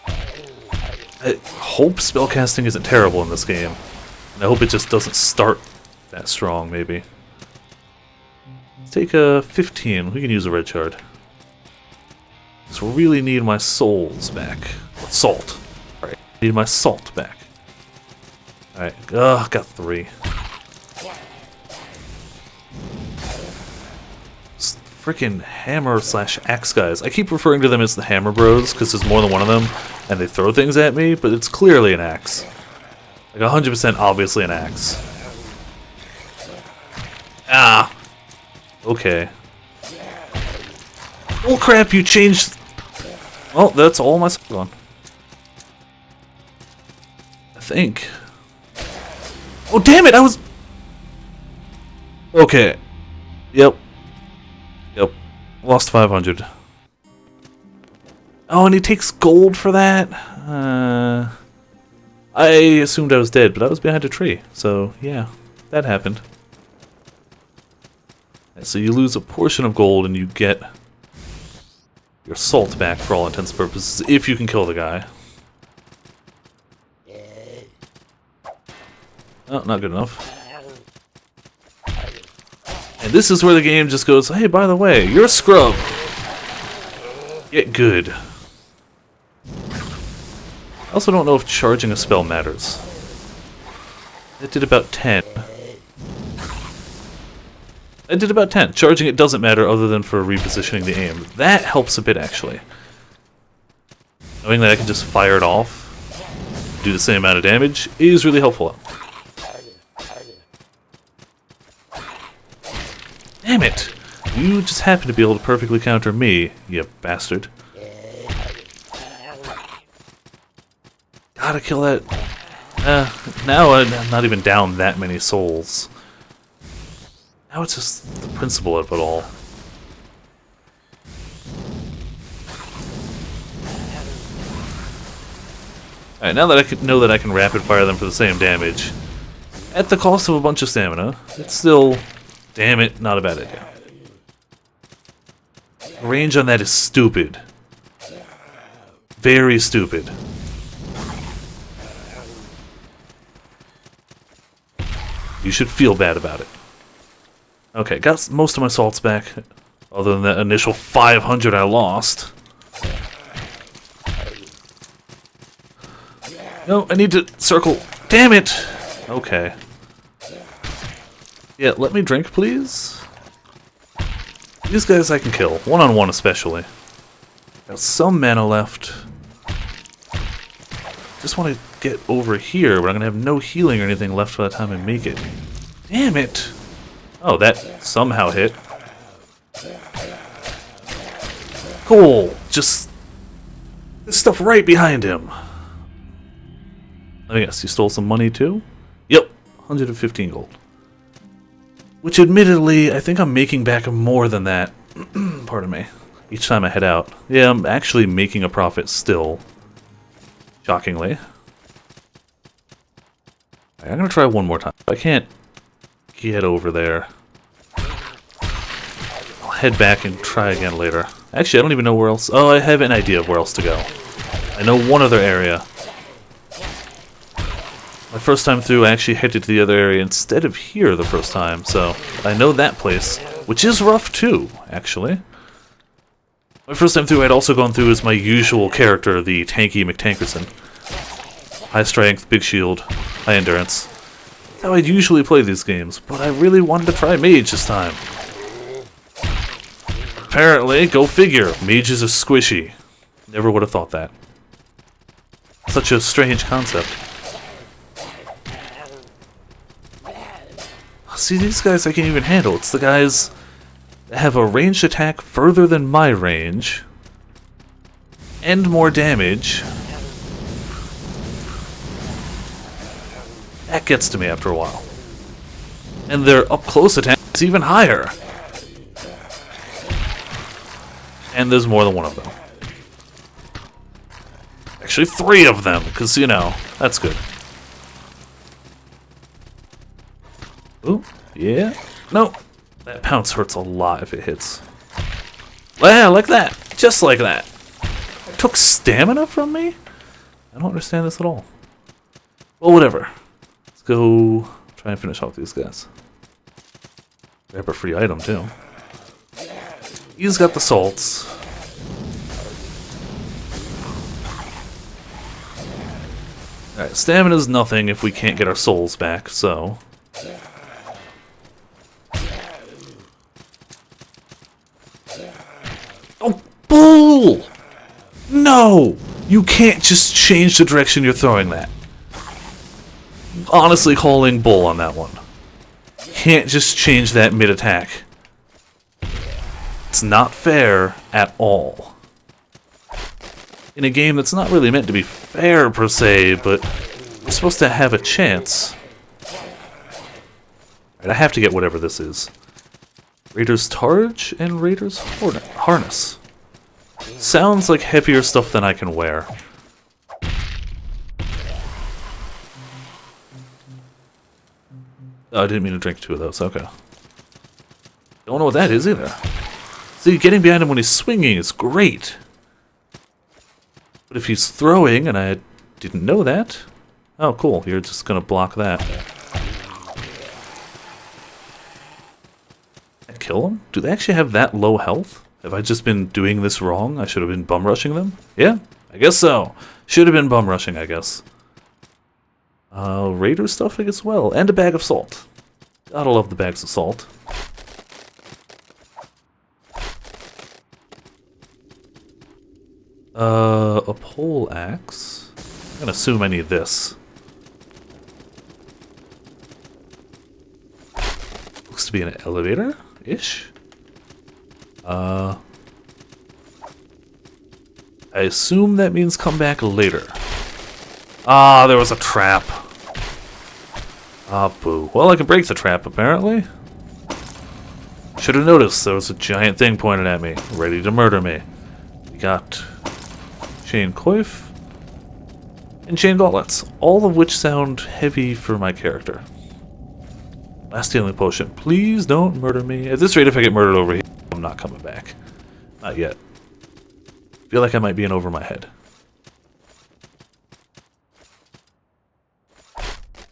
I hope spellcasting isn't terrible in this game. And I hope it just doesn't start that strong, maybe. Let's take a 15. We can use a red shard. Just really need my souls back. Salt. Alright, need my salt back. Alright, got 3. Freaking hammer slash axe guys. I keep referring to them as the hammer bros because there's more than one of them and they throw things at me, but it's clearly an axe. Like 100% obviously an axe. Ah! Okay. Oh crap, you changed... Well, that's all my stuff gone. I think. Oh damn it, I was... Okay. Yep. Lost 500. Oh, and he takes gold for that? I assumed I was dead, but I was behind a tree. So, yeah, that happened. So you lose a portion of gold and you get your salt back for all intents and purposes, if you can kill the guy. Oh, not good enough. And this is where the game just goes, hey, by the way, you're a scrub. Get good. I also don't know if charging a spell matters. It did about 10. It did about 10. Charging it doesn't matter other than for repositioning the aim. That helps a bit, actually. Knowing that I can just fire it off, do the same amount of damage, is really helpful. Damn it! You just happen to be able to perfectly counter me, you bastard. Gotta kill that. Now I'm not even down that many souls. Now it's just the principle of it all. Alright, now that I know that I can rapid fire them for the same damage, at the cost of a bunch of stamina, it's still... Damn it, not a bad idea. Range on that is stupid. Very stupid. You should feel bad about it. Okay, got most of my salts back. Other than that initial 500 I lost. No, I need to circle. Damn it! Okay. Yeah, let me drink, please. These guys I can kill. One-on-one especially. Got some mana left. Just want to get over here, but I'm going to have no healing or anything left by the time I make it. Damn it! Oh, that somehow hit. Cool! Just... There's stuff right behind him. Let me guess, you stole some money too? Yep, 115 gold. Which, admittedly, I think I'm making back more than that. Pardon me. Each time I head out. Yeah, I'm actually making a profit still. Shockingly. Right, I'm gonna try one more time. If I can't get over there, I'll head back and try again later. Actually, I don't even know where else... Oh, I have an idea of where else to go. I know one other area. My first time through, I actually headed to the other area instead of here the first time, so I know that place, which is rough too, actually. My first time through, I'd also gone through as my usual character, the tanky McTankerson. High strength, big shield, high endurance. That's how I'd usually play these games, but I really wanted to try mage this time. Apparently, go figure, mages are squishy. Never would have thought that. Such a strange concept. See, these guys I can't even handle. It's the guys that have a ranged attack further than my range. and more damage. That gets to me after a while. And their up-close attack is even higher. And there's more than one of them. Actually, 3 of them, because, you know, that's good. Ooh, yeah. No, that pounce hurts a lot if it hits. Yeah, like that. Just like that. It took stamina from me? I don't understand this at all. Well, whatever. Let's go try and finish off these guys. Grab a free item, too. He's got the salts. Alright, stamina's nothing if we can't get our souls back, so... Oh, bull! No! You can't just change the direction you're throwing that. Honestly calling bull on that one. Can't just change that mid-attack. It's not fair at all. In a game that's not really meant to be fair per se, but we're supposed to have a chance. Alright, I have to get whatever this is. Raider's Targe and Raider's Harness. Sounds like heavier stuff than I can wear. Oh, I didn't mean to drink 2 of those, okay. Don't know what that is either. See, getting behind him when he's swinging is great. But if he's throwing, and I didn't know that... Oh, cool, you're just gonna block that. I kill him? Do they actually have that low health? Have I just been doing this wrong? I should have been bum rushing them? Yeah, I guess so. Should have been bum rushing, I guess. Raider stuff, I guess, well. And a bag of salt. Gotta love the bags of salt. A pole axe. I'm gonna assume I need this. Looks to be an elevator-ish. I assume that means come back later. Ah, there was a trap. Ah, boo. Well, I can break the trap, apparently. Should have noticed there was a giant thing pointed at me, ready to murder me. We got chain coif and chain gauntlets, all of which sound heavy for my character. Last healing potion. Please don't murder me. At this rate, if I get murdered over here, I'm not coming back. Not yet. Feel like I might be in over my head.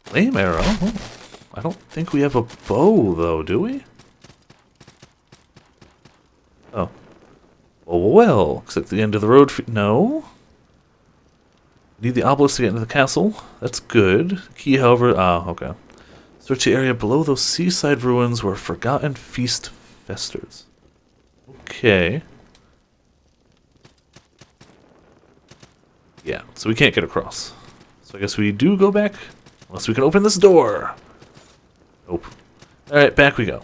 Flame arrow? Oh, I don't think we have a bow, though, do we? Oh. Oh, well. Looks like the end of the road. No? Need the obelisk to get into the castle. That's good. Key, however... Ah, okay. Search the area below those seaside ruins where a forgotten feast festers. Okay. Yeah, so we can't get across. So I guess we do go back, unless we can open this door. Nope. Alright, back we go.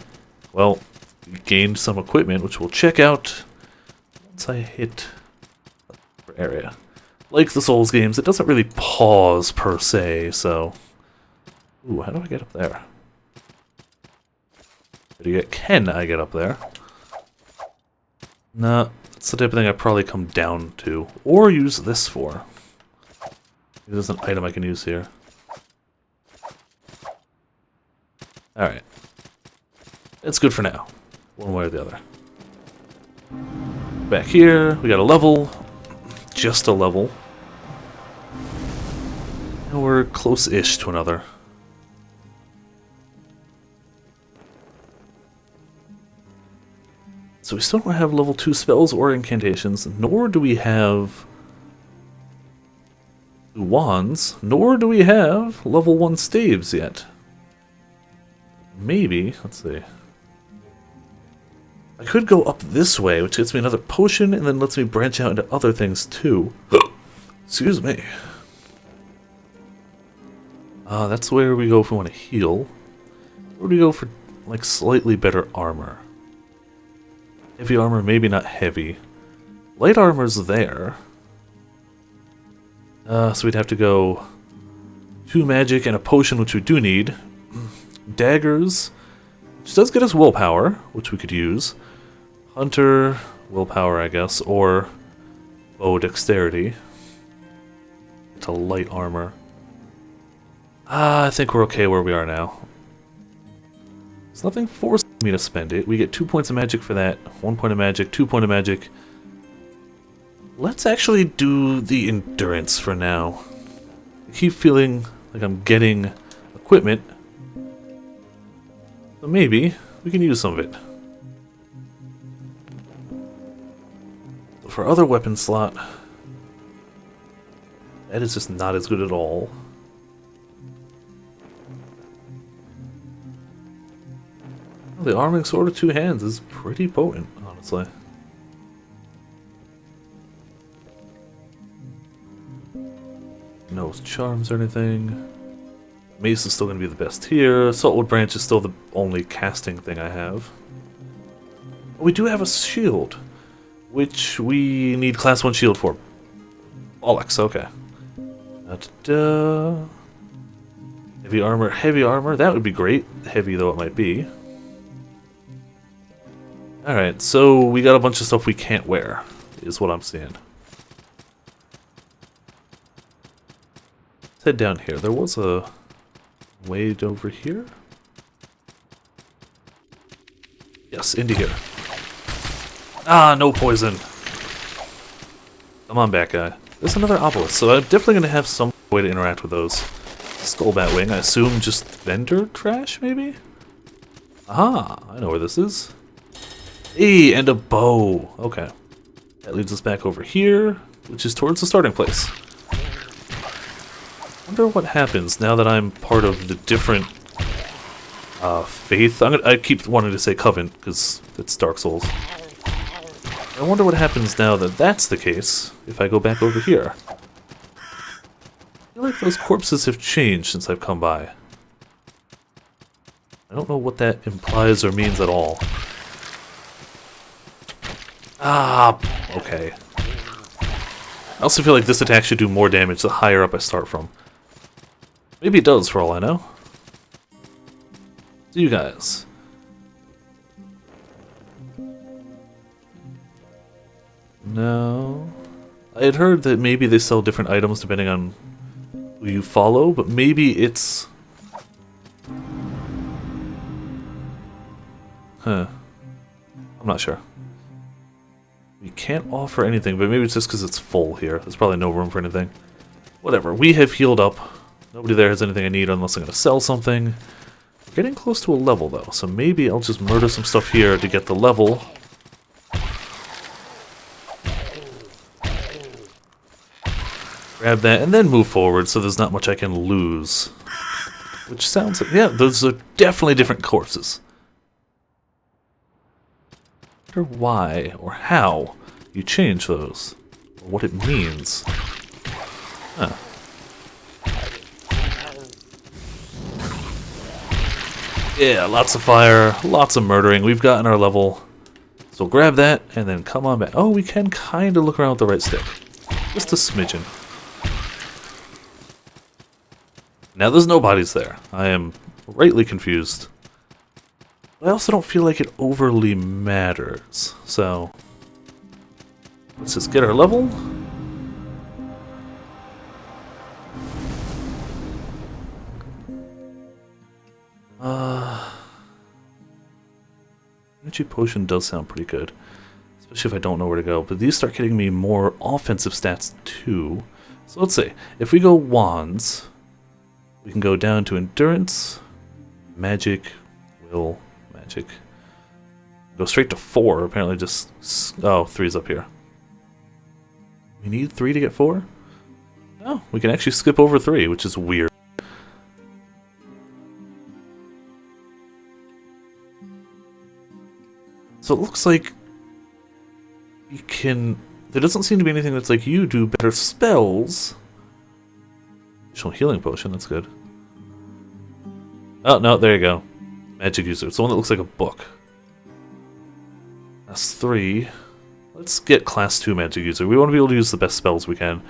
Well, we gained some equipment, which we'll check out once I hit the area. Like the Souls games, it doesn't really pause per se, so... Ooh, how do I get up there? Can I get up there? Nah, that's the type of thing I probably come down to. Or use this for. There's an item I can use here. Alright. It's good for now. One way or the other. Back here, we got a level. Just a level. And we're close-ish to another. So we still don't have level 2 spells or incantations, nor do we have wands, nor do we have level 1 staves yet. Maybe, let's see. I could go up this way, which gets me another potion, and then lets me branch out into other things too. Excuse me. That's where we go if we want to heal. Where do we go for, like, slightly better armor? Heavy armor, maybe not heavy. Light armor's there. So we'd have to go 2 magic and a potion, which we do need. Daggers, which does get us willpower, which we could use. Hunter, willpower, I guess, or bow dexterity. To light armor. I think we're okay where we are now. There's nothing forcing me to spend it. We get 2 points of magic for that. 1 point of magic, 2 point of magic. Let's actually do the endurance for now. I keep feeling like I'm getting equipment. So maybe we can use some of it. For other weapon slot, that is just not as good at all. The Arming Sword of 2 Hands is pretty potent, honestly. No charms or anything. Mace is still going to be the best here. Saltwood Branch is still the only casting thing I have. But we do have a shield, which we need class 1 shield for. Bollocks, okay. Da-da-da. Heavy armor, that would be great, heavy though it might be. Alright, so we got a bunch of stuff we can't wear, is what I'm seeing. Let's head down here. There was a way over here? Yes, into here. Ah, no poison. Come on back, guy. There's another obelisk, so I'm definitely going to have some way to interact with those. Skullbat Wing, I assume just vendor trash, maybe? Aha, I know where this is. Hey, and a bow. Okay. That leads us back over here, which is towards the starting place. Wonder what happens now that I'm part of the different faith. I keep wanting to say Covenant, because it's Dark Souls. I wonder what happens now that that's the case, if I go back over here. I feel like those corpses have changed since I've come by. I don't know what that implies or means at all. Ah, okay. I also feel like this attack should do more damage the higher up I start from. Maybe it does, for all I know. See you guys. No. I had heard that maybe they sell different items depending on who you follow, but maybe it's... Huh. I'm not sure. We can't offer anything, but maybe it's just because it's full here. There's probably no room for anything. Whatever, we have healed up. Nobody there has anything I need unless I'm going to sell something. We're getting close to a level, though, so maybe I'll just murder some stuff here to get the level. Grab that, and then move forward so there's not much I can lose. Which sounds like, yeah, those are definitely different courses. I wonder why, or how, you change those, or what it means. Huh. Yeah, lots of fire, lots of murdering. We've gotten our level. So grab that, and then come on back. Oh, we can kind of look around with the right stick. Just a smidgen. Now there's no bodies there. I am rightly confused. But I also don't feel like it overly matters. So, let's just get our level. Energy Potion does sound pretty good. Especially if I don't know where to go. But these start getting me more offensive stats too. So let's see. If we go Wands, we can go down to Endurance, Magic, Will, Magic. Go straight to 4, apparently just... Oh, 3's up here. We need 3 to get 4? No, we can actually skip over 3, which is weird. So it looks like you can... There doesn't seem to be anything that's like, you do better spells. Additional healing potion, that's good. Oh, no, there you go. Magic user. It's the one that looks like a book. Class 3. Let's get class 2 magic user. We want to be able to use the best spells we can.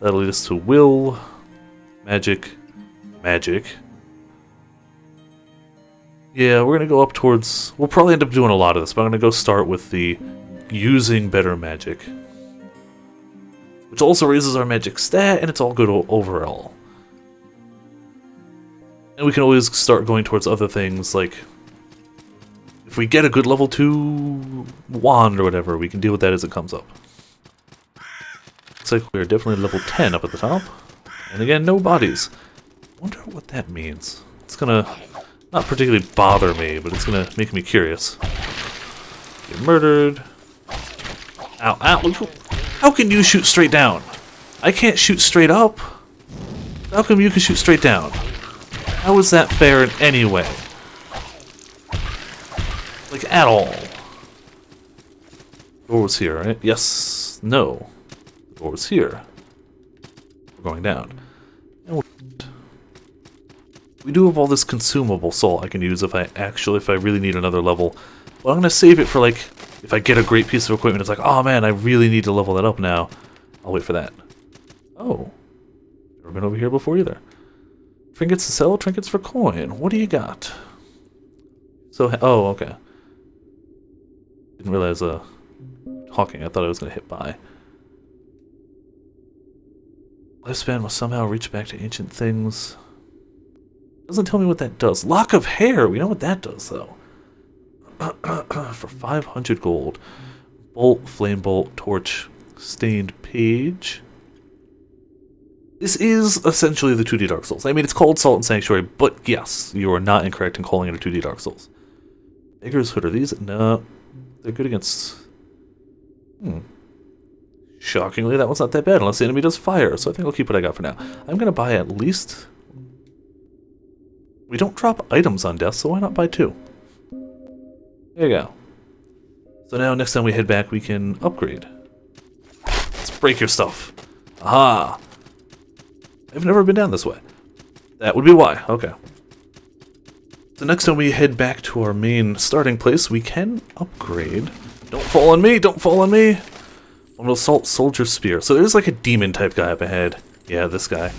That'll lead us to will, magic, magic. Yeah, we're gonna go up towards... We'll probably end up doing a lot of this, but I'm gonna go start with the using better magic. Which also raises our magic stat, and it's all good overall. And we can always start going towards other things, like... If we get a good level 2 wand or whatever, we can deal with that as it comes up. Looks like we're definitely level 10 up at the top. And again, no bodies. I wonder what that means. It's gonna not particularly bother me, but it's gonna make me curious. Get murdered. Ow, ow. How can you shoot straight down? I can't shoot straight up. How come you can shoot straight down? How is that fair in any way? Like, at all. Door was here, right? Yes. No. The door was here. We're going down. And we do have all this consumable salt I can use if I really need another level. But I'm gonna save it for, like, if I get a great piece of equipment, it's like, oh man, I really need to level that up now. I'll wait for that. Oh. Never been over here before either. Trinkets to sell, trinkets for coin. What do you got? So, oh, okay. Didn't realize, talking, I thought I was gonna hit buy. Lifespan must somehow reach back to ancient things. Doesn't tell me what that does. Lock of hair! We know what that does, though. For 500 gold. Bolt, flame bolt, torch, stained page. This is essentially the 2D Dark Souls. I mean, it's called Salt and Sanctuary, but yes, you are not incorrect in calling it a 2D Dark Souls. Beggar's Hood, are these? No. They're good against... Shockingly, that one's not that bad unless the enemy does fire, so I think I'll keep what I got for now. I'm gonna buy at least... We don't drop items on death, so why not buy 2? There you go. So now, next time we head back, we can upgrade. Let's break your stuff. Aha! I've never been down this way. That would be why. Okay. So next time we head back to our main starting place, we can upgrade. Don't fall on me! Don't fall on me! I'm gonna assault Soldier Spear. So there's like a demon type guy up ahead. Yeah, this guy.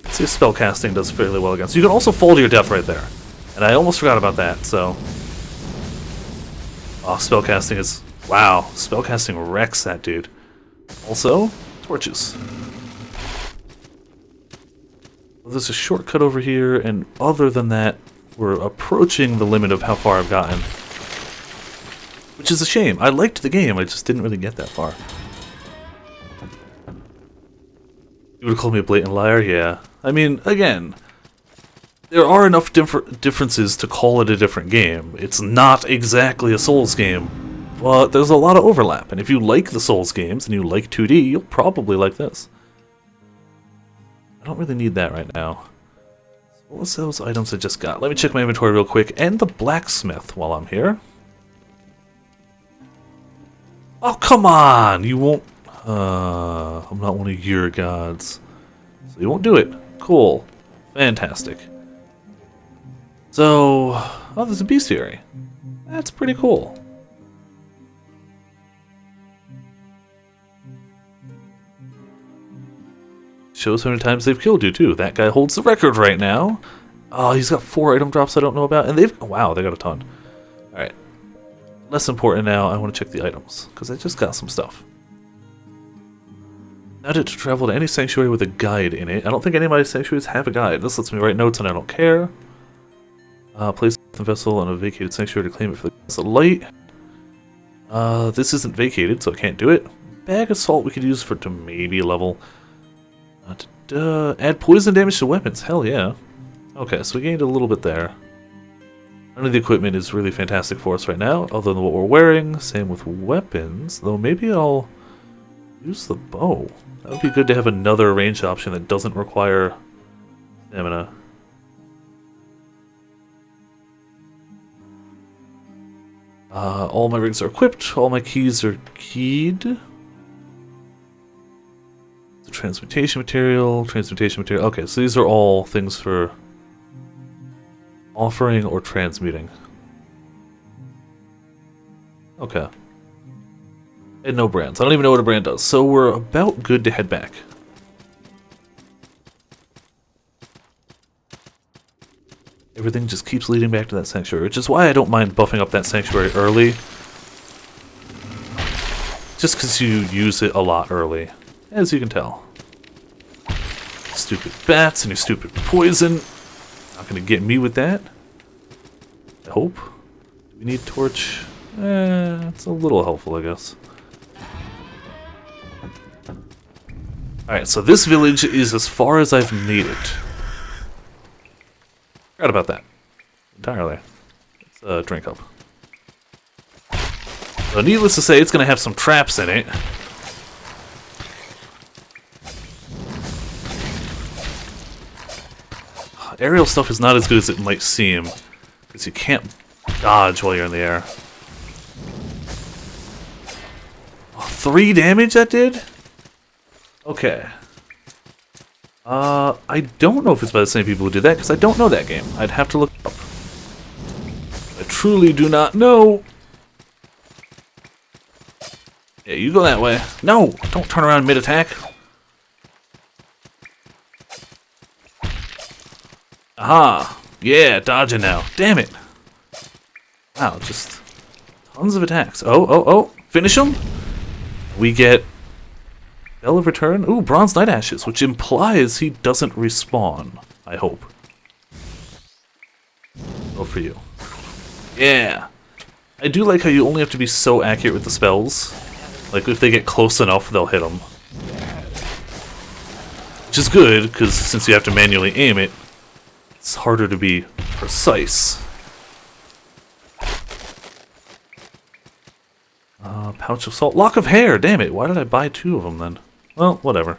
Let's see if spellcasting does fairly well against. You can also fall to your death right there. And I almost forgot about that, so... Oh, spellcasting is... Wow, spellcasting wrecks that dude. Also, torches. Well, there's a shortcut over here, and other than that, we're approaching the limit of how far I've gotten. Which is a shame. I liked the game, I just didn't really get that far. You would call me a blatant liar? Yeah. I mean, again... There are enough differences to call it a different game. It's not exactly a Souls game, but there's a lot of overlap. And if you like the Souls games and you like 2D, you'll probably like this. I don't really need that right now. So what was those items I just got? Let me check my inventory real quick. And the blacksmith while I'm here. Oh, come on! You won't... I'm not one of your gods. So you won't do it. Cool. Fantastic. So, oh, there's a bestiary. That's pretty cool. Shows how many times they've killed you, too. That guy holds the record right now. Oh, he's got 4 item drops I don't know about. And they've... Wow, they got a ton. Alright. Less important now, I want to check the items. Because I just got some stuff. Now to travel to any sanctuary with a guide in it. I don't think any of my sanctuaries have a guide. This lets me write notes and I don't care. Place the vessel on a vacated sanctuary to claim it for the light. This isn't vacated, so I can't do it. Bag of salt we could use for to maybe level. Add poison damage to weapons. Hell yeah. Okay, so we gained a little bit there. None of the equipment is really fantastic for us right now, other than what we're wearing. Same with weapons, though maybe I'll use the bow. That would be good to have another range option that doesn't require stamina. All my rings are equipped, all my keys are keyed. The transmutation material, okay, so these are all things for offering or transmuting. Okay. And no brands. I don't even know what a brand does, so we're about good to head back. Everything just keeps leading back to that sanctuary, which is why I don't mind buffing up that sanctuary early. Just because you use it a lot early, as you can tell. Stupid bats and your stupid poison. Not gonna get me with that. I hope. Do we need torch? It's a little helpful, I guess. Alright, so this village is as far as I've made it. Forgot about that. Entirely. Let's drink up. So needless to say, it's going to have some traps in it. Aerial stuff is not as good as it might seem, because you can't dodge while you're in the air. Oh, 3 damage that did? Okay. I don't know if it's by the same people who did that, because I don't know that game. I'd have to look it up. I truly do not know. Yeah, you go that way. No! Don't turn around mid-attack. Aha! Yeah, dodging now. Damn it! Wow, just tons of attacks. Oh! Finish him! We get Bell of Return. Ooh, Bronze Night Ashes, which implies he doesn't respawn. I hope. Go for you. Yeah! I do like how you only have to be so accurate with the spells. Like, if they get close enough, they'll hit them. Which is good, because since you have to manually aim it, it's harder to be precise. Pouch of salt. Lock of hair! Damn it, why did I buy 2 of them then? Well, whatever.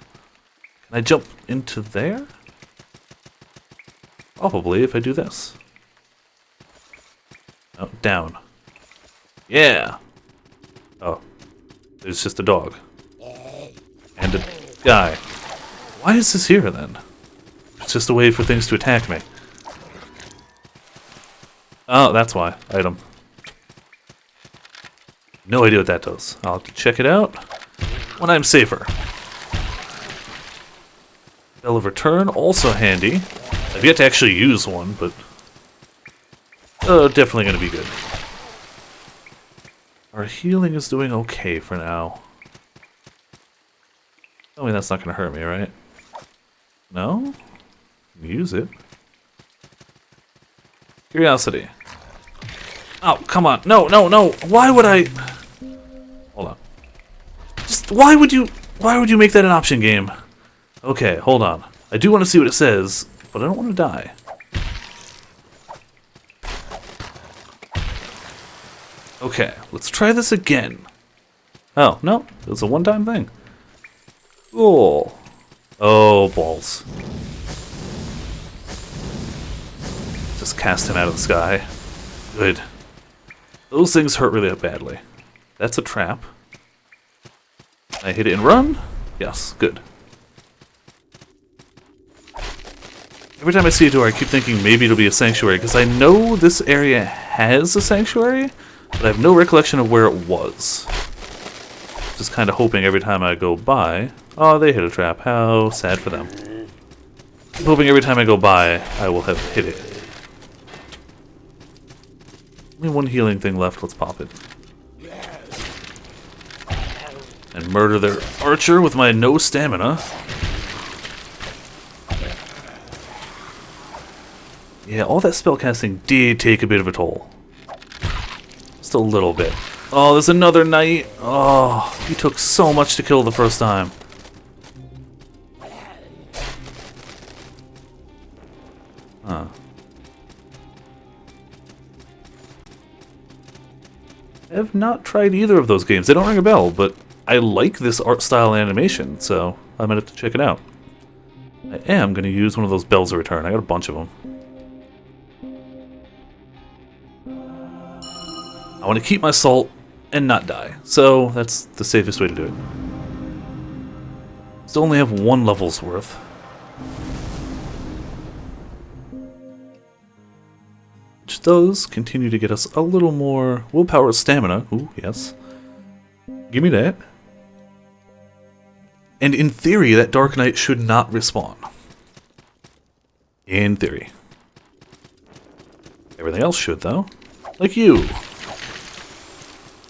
Can I jump into there? Probably, if I do this. Oh, down. Yeah! Oh. There's just a dog. And a guy. Why is this here, then? It's just a way for things to attack me. Oh, that's why. Item. No idea what that does. I'll have to check it out when I'm safer. Bell of Return, also handy. I've yet to actually use one, but definitely going to be good. Our healing is doing okay for now. I mean, that's not going to hurt me, right? No? Use it. Curiosity. Oh, come on. No! Why would I... Hold on. Just, why would you make that an option game? Okay, hold on. I do want to see what it says, but I don't want to die. Okay, let's try this again. Oh, no, it was a one-time thing. Cool. Oh, balls. Just cast him out of the sky. Good. Those things hurt really badly. That's a trap. I hit it and run? Yes, good. Every time I see a door, I keep thinking maybe it'll be a sanctuary, because I know this area has a sanctuary, but I have no recollection of where it was. Just kind of hoping every time I go by... Oh, they hit a trap. How sad for them. I'm hoping every time I go by, I will have hit it. Only one healing thing left. Let's pop it. And murder their archer with my no stamina. Yeah, all that spellcasting did take a bit of a toll. Just a little bit. Oh, there's another knight. Oh, he took so much to kill the first time. Huh. I have not tried either of those games. They don't ring a bell, but I like this art style animation, so I'm gonna have to check it out. I am gonna use one of those Bells of Return. I got a bunch of them. I want to keep my salt and not die, so that's the safest way to do it. Still only have 1 level's worth. Which does continue to get us a little more willpower stamina. Ooh, yes. Give me that. And in theory, that Dark Knight should not respawn. In theory. Everything else should, though. Like you.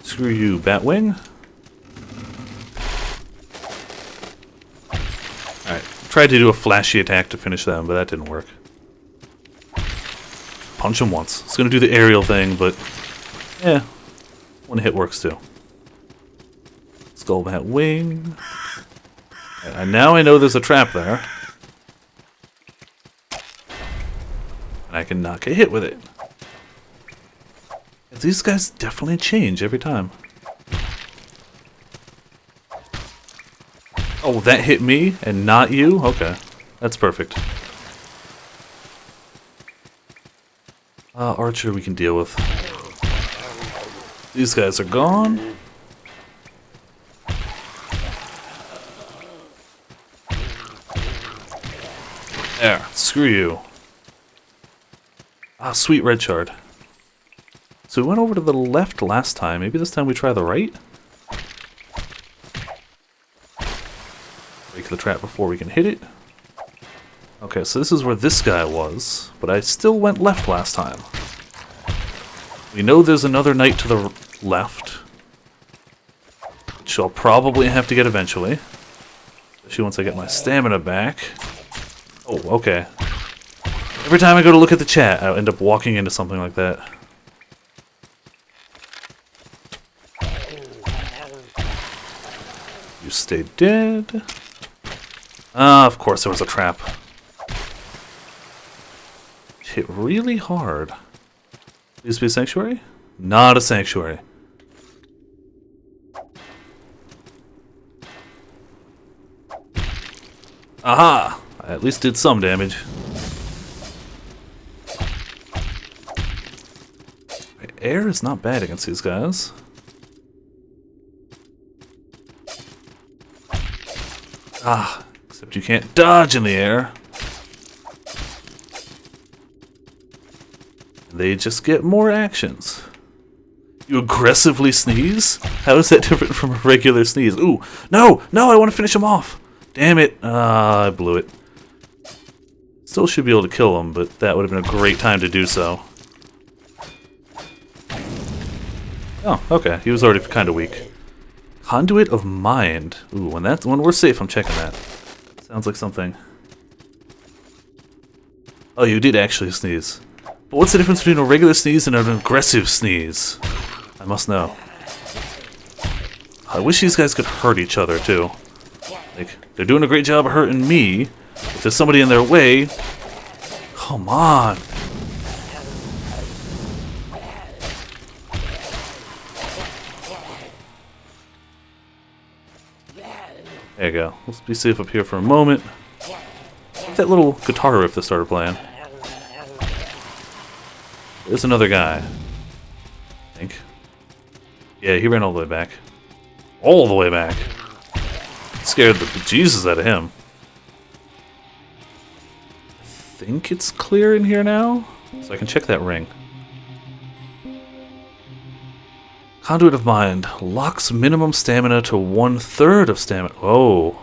Screw you, Batwing. Alright, tried to do a flashy attack to finish them, but that didn't work. Punch him once. It's gonna do the aerial thing, but... yeah, one hit works too. Skull Batwing. And now I know there's a trap there. And I can knock a hit with it. These guys definitely change every time. Oh, that hit me and not you? Okay. That's perfect. Archer we can deal with. These guys are gone. There, screw you. Ah, sweet red shard. So we went over to the left last time. Maybe this time we try the right? Break the trap before we can hit it. Okay, so this is where this guy was, but I still went left last time. We know there's another knight to the left, which I'll probably have to get eventually. Especially once I get my stamina back. Oh, okay. Every time I go to look at the chat, I end up walking into something like that. You stay dead. Ah, of course there was a trap. Hit really hard. Please be a sanctuary? Not a sanctuary. Aha! I at least did some damage. Air is not bad against these guys. Ah, except you can't dodge in the air. They just get more actions. You aggressively sneeze? How is that different from a regular sneeze? Ooh, no, I want to finish him off. Damn it. I blew it. Still should be able to kill him, but that would have been a great time to do so. Oh, okay. He was already kind of weak. Conduit of Mind. Ooh, when we're safe, I'm checking that. Sounds like something. Oh, you did actually sneeze. But what's the difference between a regular sneeze and an aggressive sneeze? I must know. I wish these guys could hurt each other, too. Like, they're doing a great job of hurting me. If there's somebody in their way... come on! There you go. Let's be safe up here for a moment. Like that little guitar riff that started playing. There's another guy. I think. Yeah, he ran all the way back. All the way back. Scared the bejesus out of him. I think it's clear in here now, so I can check that ring. Conduit of Mind locks minimum stamina to 1/3 of stamina. Oh.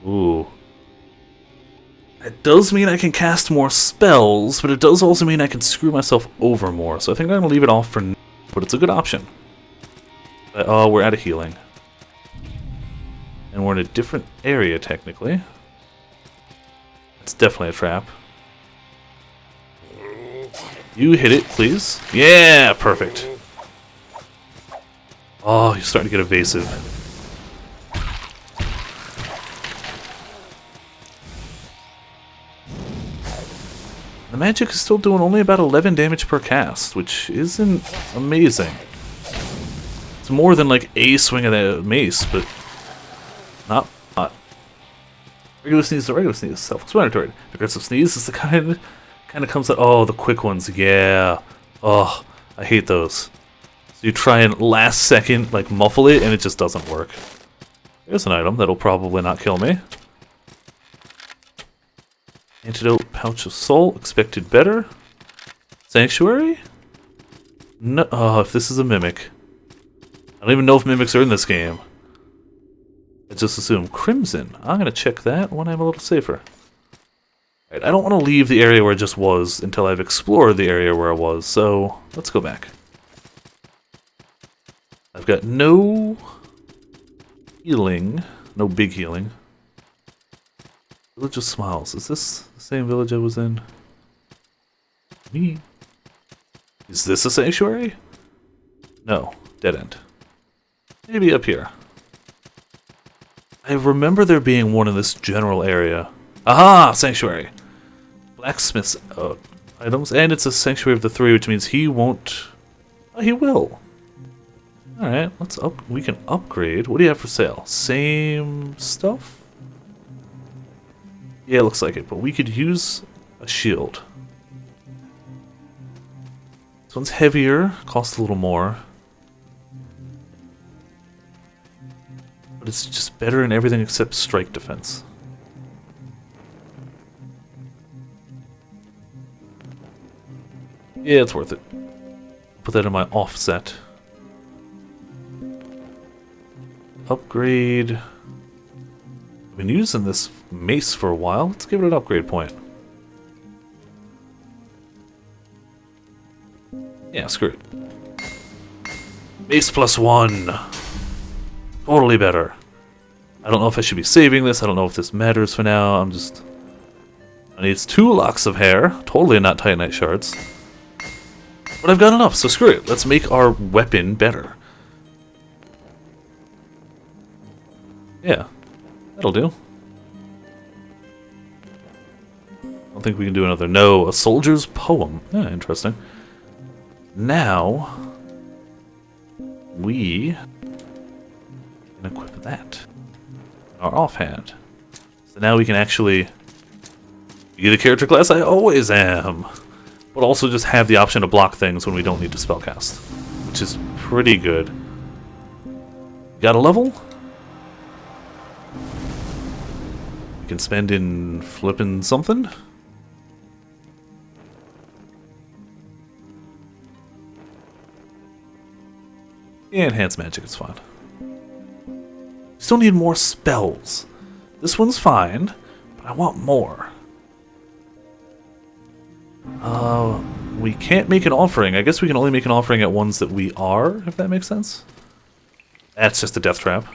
Ooh. It does mean I can cast more spells, but it does also mean I can screw myself over more. So I think I'm going to leave it off for now, but it's a good option. But, oh, we're out of healing. And we're in a different area, technically. It's definitely a trap. You hit it, please. Yeah, perfect. Oh, you're starting to get evasive. The magic is still doing only about 11 damage per cast, which isn't amazing. It's more than like a swing of the mace, but not. Regular sneeze is a regular sneeze, self-explanatory. Aggressive sneeze is the kind of comes out. Oh, the quick ones, yeah. Oh, I hate those. So you try and last second like muffle it, and it just doesn't work. There's an item that'll probably not kill me. Antidote, Pouch of Soul, expected better. Sanctuary? No. Oh, if this is a mimic. I don't even know if mimics are in this game. I just assume Crimson. I'm gonna check that when I'm a little safer. Right, I don't want to leave the area where it just was until I've explored the area where I was, so let's go back. I've got no healing, no big healing. Village of Smiles. Is this the same village I was in? Me? Is this a sanctuary? No, dead end. Maybe up here. I remember there being one in this general area. Aha! Sanctuary! Blacksmith's items, and it's a sanctuary of the three, which means he won't... Oh, he will. Alright, let's up. We can upgrade. What do you have for sale? Same stuff? Yeah, it looks like it, but we could use a shield. This one's heavier, costs a little more. But it's just better in everything except strike defense. Yeah, it's worth it. Put that in my offset. Upgrade. I've been using this mace for a while. Let's give it an upgrade point. Yeah, screw it. Mace +1. Totally better. I don't know if I should be saving this. I don't know if this matters for now. I need 2 locks of hair. Totally not Titanite shards. But I've got enough, so screw it. Let's make our weapon better. Yeah, that'll do. I don't think we can do another. No, a soldier's poem. Yeah, interesting. Now, we can equip that. Our offhand. So now we can actually be the character class I always am. But also just have the option to block things when we don't need to spellcast. Which is pretty good. Got a level? We can spend in flipping something. Yeah, enhanced magic is fine. Still need more spells. This one's fine, but I want more. We can't make an offering. I guess we can only make an offering at ones that we are, if that makes sense. That's just a death trap.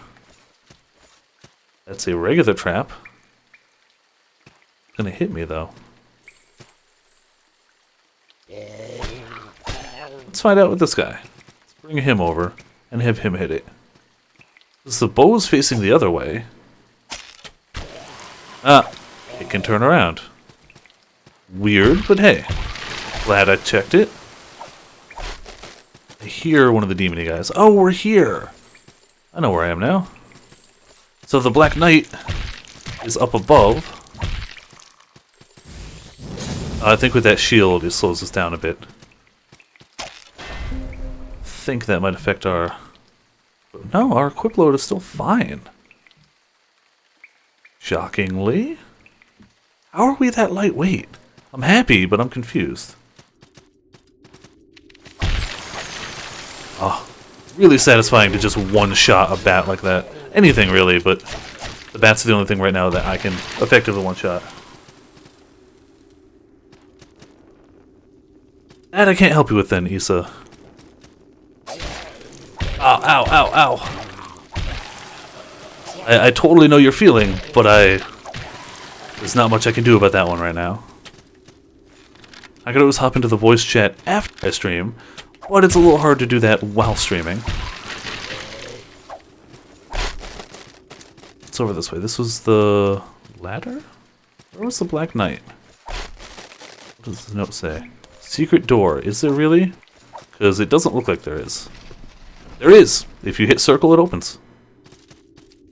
That's a regular trap. It's gonna hit me, though. Let's find out with this guy. Let's bring him over and have him hit it. Because the bow is facing the other way. Ah, it can turn around. Weird, but hey. Glad I checked it. I hear one of the demony guys. Oh, we're here! I know where I am now. So the Black Knight is up above. I think with that shield, it slows us down a bit. I think that might affect our... No, our equip load is still fine. Shockingly. How are we that lightweight? I'm happy, but I'm confused. Oh, really satisfying to just one-shot a bat like that. Anything, really, but the bat's the only thing right now that I can effectively one-shot. That I can't help you with then, Issa. Ow, ow, ow, ow. I totally know your feeling, but there's not much I can do about that one right now. I could always hop into the voice chat after I stream, but it's a little hard to do that while streaming. It's over this way. This was the ladder? Where was the Black Knight? What does the note say? Secret door. Is there really? Because it doesn't look like there is. There is! If you hit circle, it opens.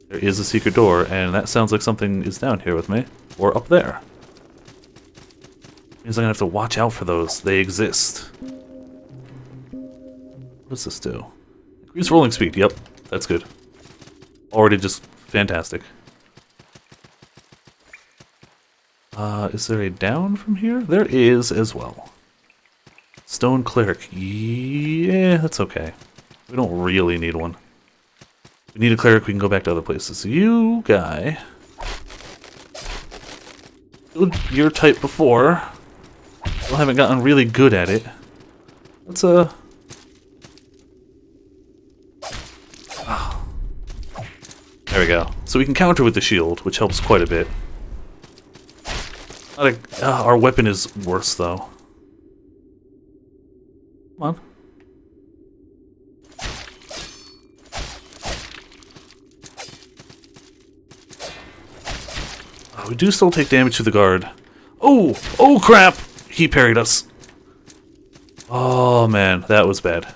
There is a secret door, and that sounds like something is down here with me. Or up there. Means I'm gonna have to watch out for those. They exist. What does this do? Increase rolling speed. Yep, that's good. Already just fantastic. Is there a down from here? There is as well. Stone Cleric. Yeah, that's okay. We don't really need one. If we need a cleric, we can go back to other places. You guy... your type before. Still haven't gotten really good at it. Let's, There we go. So we can counter with the shield, which helps quite a bit. Our weapon is worse, though. Come on. We do still take damage to the guard. Oh! Oh, crap! He parried us. Oh, man. That was bad.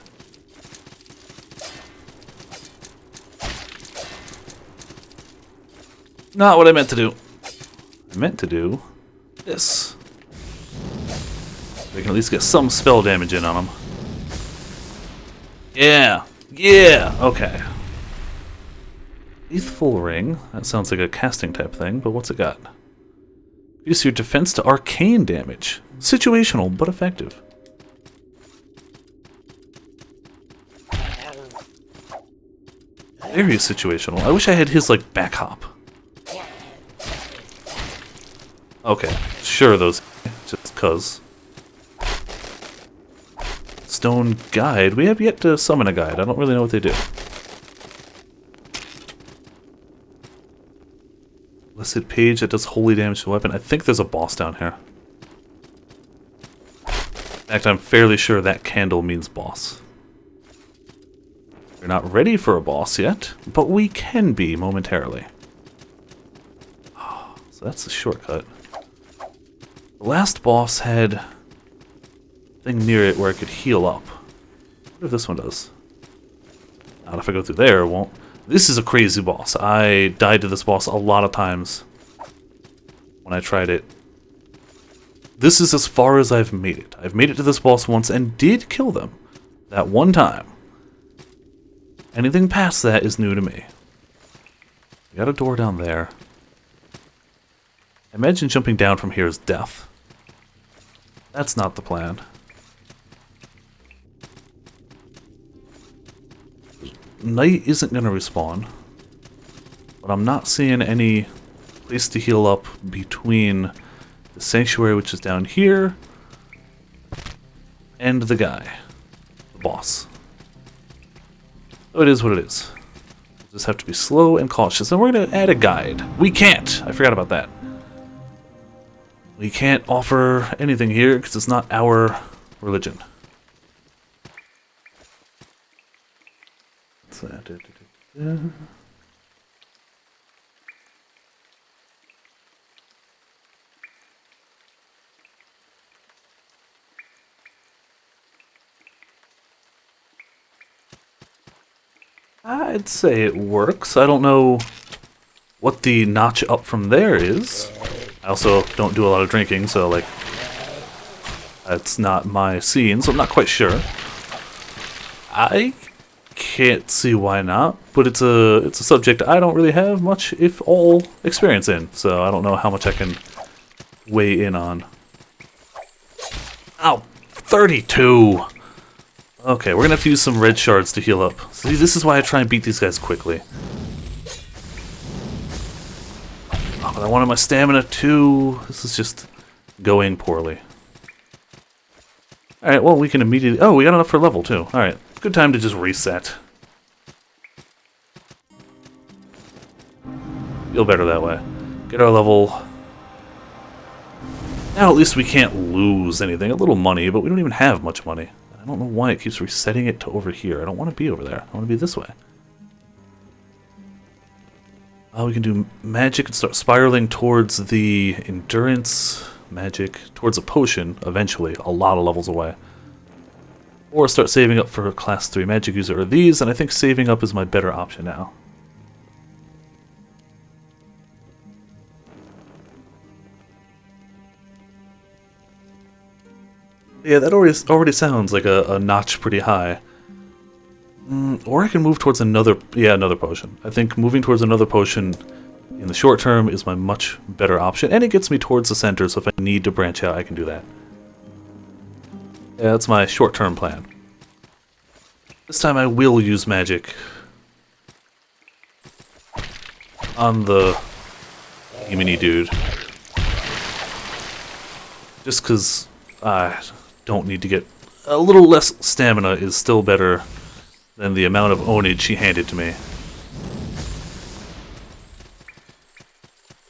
Not what I meant to do. I meant to do this. We can at least get some spell damage in on him. Yeah! Yeah! Okay. Faithful Ring. That sounds like a casting type thing, but what's it got? Use your defense to arcane damage. Situational, but effective. Very situational. I wish I had his, like, back hop. Okay, sure, those... just cuz. Stone Guide. We have yet to summon a guide. I don't really know what they do. Blessed Page that does holy damage to the weapon. I think there's a boss down here. In fact, I'm fairly sure that candle means boss. We're not ready for a boss yet, but we can be momentarily. Oh, so that's the shortcut. The last boss had a thing near it where I could heal up. What if this one does? Not if I go through there, it won't. This is a crazy boss. I died to this boss a lot of times when I tried it. This is as far as I've made it. I've made it to this boss once and did kill them. That one time. Anything past that is new to me. We got a door down there. I imagine jumping down from here is death. That's not the plan. Knight isn't going to respawn, but I'm not seeing any place to heal up between the sanctuary, which is down here, and the guy, the boss. So it is what it is. Just have to be slow and cautious, and we're going to add a guide. We can't! I forgot about that. We can't offer anything here because it's not our religion. I'd say it works. I don't know what the notch up from there is. I also don't do a lot of drinking, so like that's not my scene, so I'm not quite sure. I can't see why not, but it's a subject I don't really have much, if all, experience in, so I don't know how much I can weigh in on. Ow! 32! Okay, we're gonna have to use some red shards to heal up. See, this is why I try and beat these guys quickly. Oh, but I wanted my stamina too. This is just going poorly. Alright, well, we can immediately... Oh, we got enough for level too. Alright, good time to just reset. Feel better that way. Get our level. Now at least we can't lose anything. A little money, but we don't even have much money. I don't know why it keeps resetting it to over here. I don't want to be over there. I want to be this way. We can do magic and start spiraling towards the endurance magic, towards a potion, eventually, a lot of levels away. Or start saving up for a class 3 magic user or these, and I think saving up is my better option now. Yeah, that already sounds like a notch pretty high. Or I can move towards another potion. I think moving towards another potion in the short term is my much better option, and it gets me towards the center, so if I need to branch out, I can do that. Yeah, that's my short-term plan. This time I will use magic on the Yemeni dude. Just because I don't need to get a little less stamina is still better than the amount of ownage she handed to me.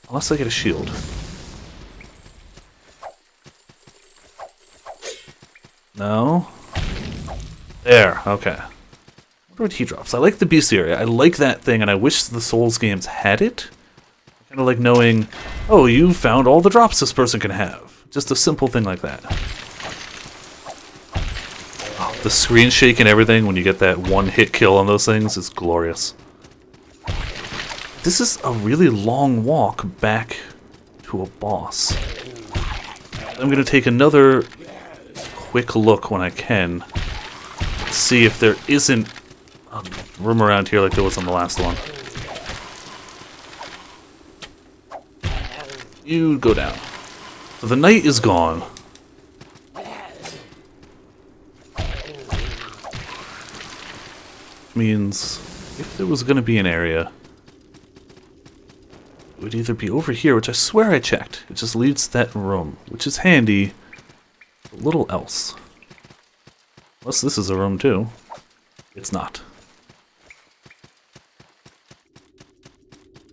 Unless I get a shield. No? There, okay. What he drops? I like the bestiary. I like that thing, and I wish the Souls games had it. Kind of like knowing, oh, you found all the drops this person can have. Just a simple thing like that. Oh, the screen shake and everything when you get that one-hit kill on those things is glorious. This is a really long walk back to a boss. I'm going to take another quick look when I can. See if there isn't a room around here like there was on the last one. You go down. So the night is gone. Means if there was going to be an area, it would either be over here, which I swear I checked. It just leads to that room, which is handy. A little else. Unless this is a room too. It's not.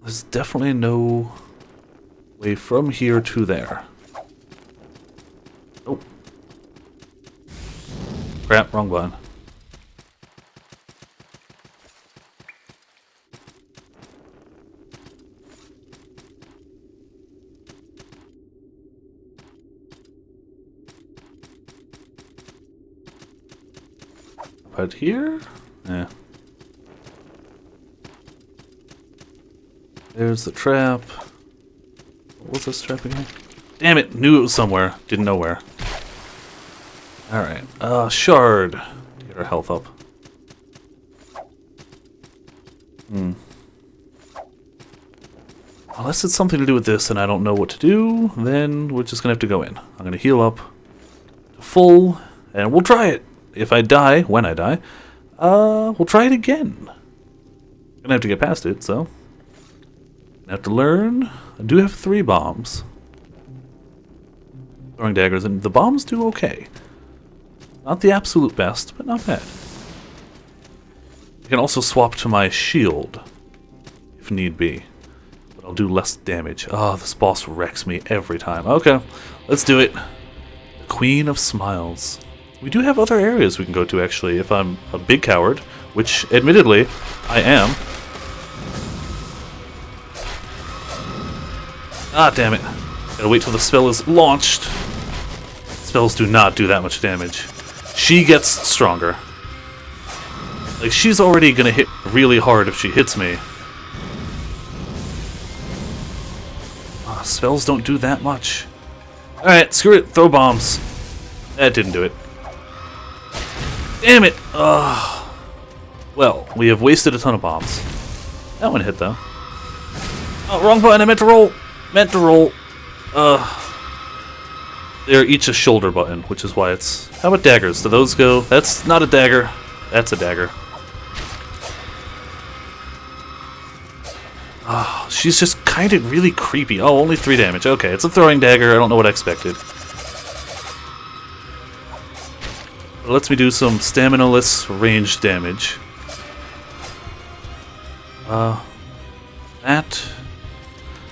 There's definitely no way from here to there. Oh. Crap, wrong button. But here? Yeah. There's the trap. What was this trap again? Damn it! Knew it was somewhere. Didn't know where. Alright. Shard. To get our health up. Unless it's something to do with this and I don't know what to do, then we're just gonna have to go in. I'm gonna heal up to full, and we'll try it. If I die, when I die, we'll try it again. Gonna have to get past it, so. I have to learn. I do have 3 bombs. Throwing daggers, and the bombs do okay. Not the absolute best, but not bad. I can also swap to my shield, if need be. But I'll do less damage. Oh, this boss wrecks me every time. Okay, let's do it. The Queen of Smiles. We do have other areas we can go to, actually, if I'm a big coward, which, admittedly, I am. Ah, damn it. Gotta wait till the spell is launched. Spells do not do that much damage. She gets stronger. Like, she's already gonna hit really hard if she hits me. Spells don't do that much. Alright, screw it. Throw bombs. That didn't do it. Damn it! Well, we have wasted a ton of bombs. That one hit, though. Oh, wrong button. I meant to roll. Meant to roll. They're each a shoulder button, which is why it's... How about daggers? Do those go? That's not a dagger. That's a dagger. Oh, she's just kind of really creepy. Oh, only 3 damage. Okay, it's a throwing dagger. I don't know what I expected. It lets me do some stamina-less range damage. That...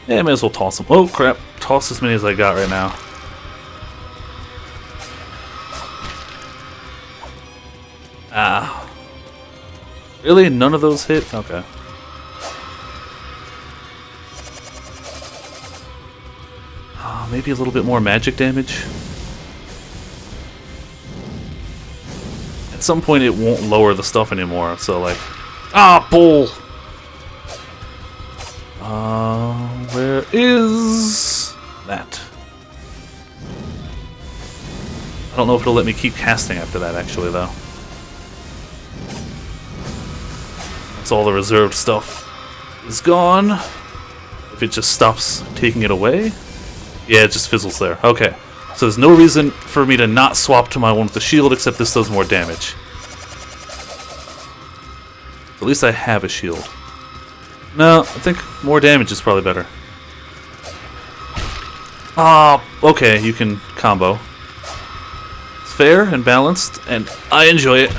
Yeah, I may as well toss them. Oh, crap. Toss as many as I got right now. Ah. Really? None of those hit? Okay. Maybe a little bit more magic damage. At some point it won't lower the stuff anymore, so like... Ah, bull! Where is... that? I don't know if it'll let me keep casting after that, actually, though. That's all the reserved stuff is gone. If it just stops taking it away... Yeah, it just fizzles there. Okay. So there's no reason for me to not swap to my one with the shield, except this does more damage. At least I have a shield. No, I think more damage is probably better. Ah, okay, you can combo. It's fair and balanced, and I enjoy it.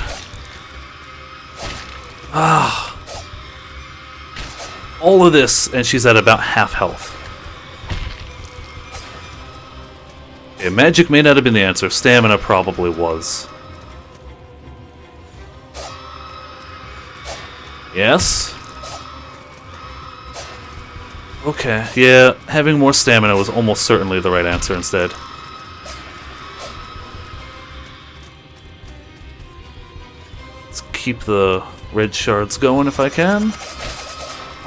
Ah. All of this, and she's at about half health. Okay, magic may not have been the answer. Stamina probably was. Yes? Okay, yeah, having more stamina was almost certainly the right answer instead. Let's keep the red shards going if I can.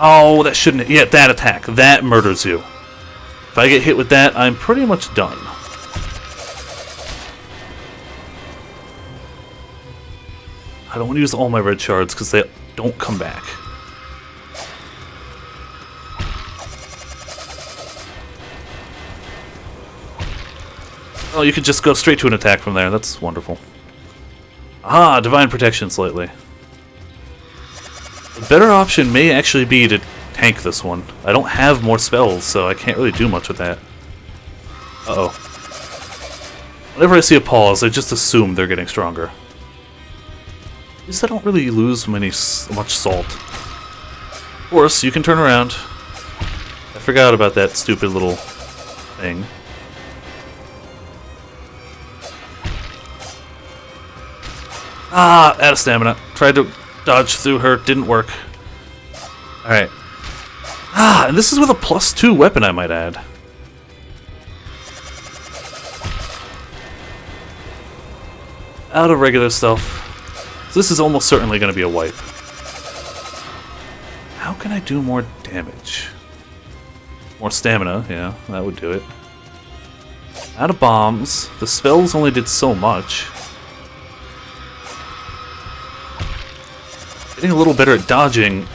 Oh, that shouldn't... Yeah, that attack. That murders you. If I get hit with that, I'm pretty much done. I don't want to use all my red shards because they don't come back. Oh, you could just go straight to an attack from there. That's wonderful. Ah, divine protection slightly. The better option may actually be to tank this one. I don't have more spells, so I can't really do much with that. Uh-oh. Whenever I see a pause, I just assume they're getting stronger. At least I don't really lose much salt. Of course, you can turn around. I forgot about that stupid little thing. Ah, out of stamina. Tried to dodge through her, didn't work. Alright. Ah, and this is with a +2 weapon, I might add. Out of regular stuff. So this is almost certainly going to be a wipe. How can I do more damage? More stamina, yeah, that would do it. Out of bombs. The spells only did so much. Getting a little better at dodging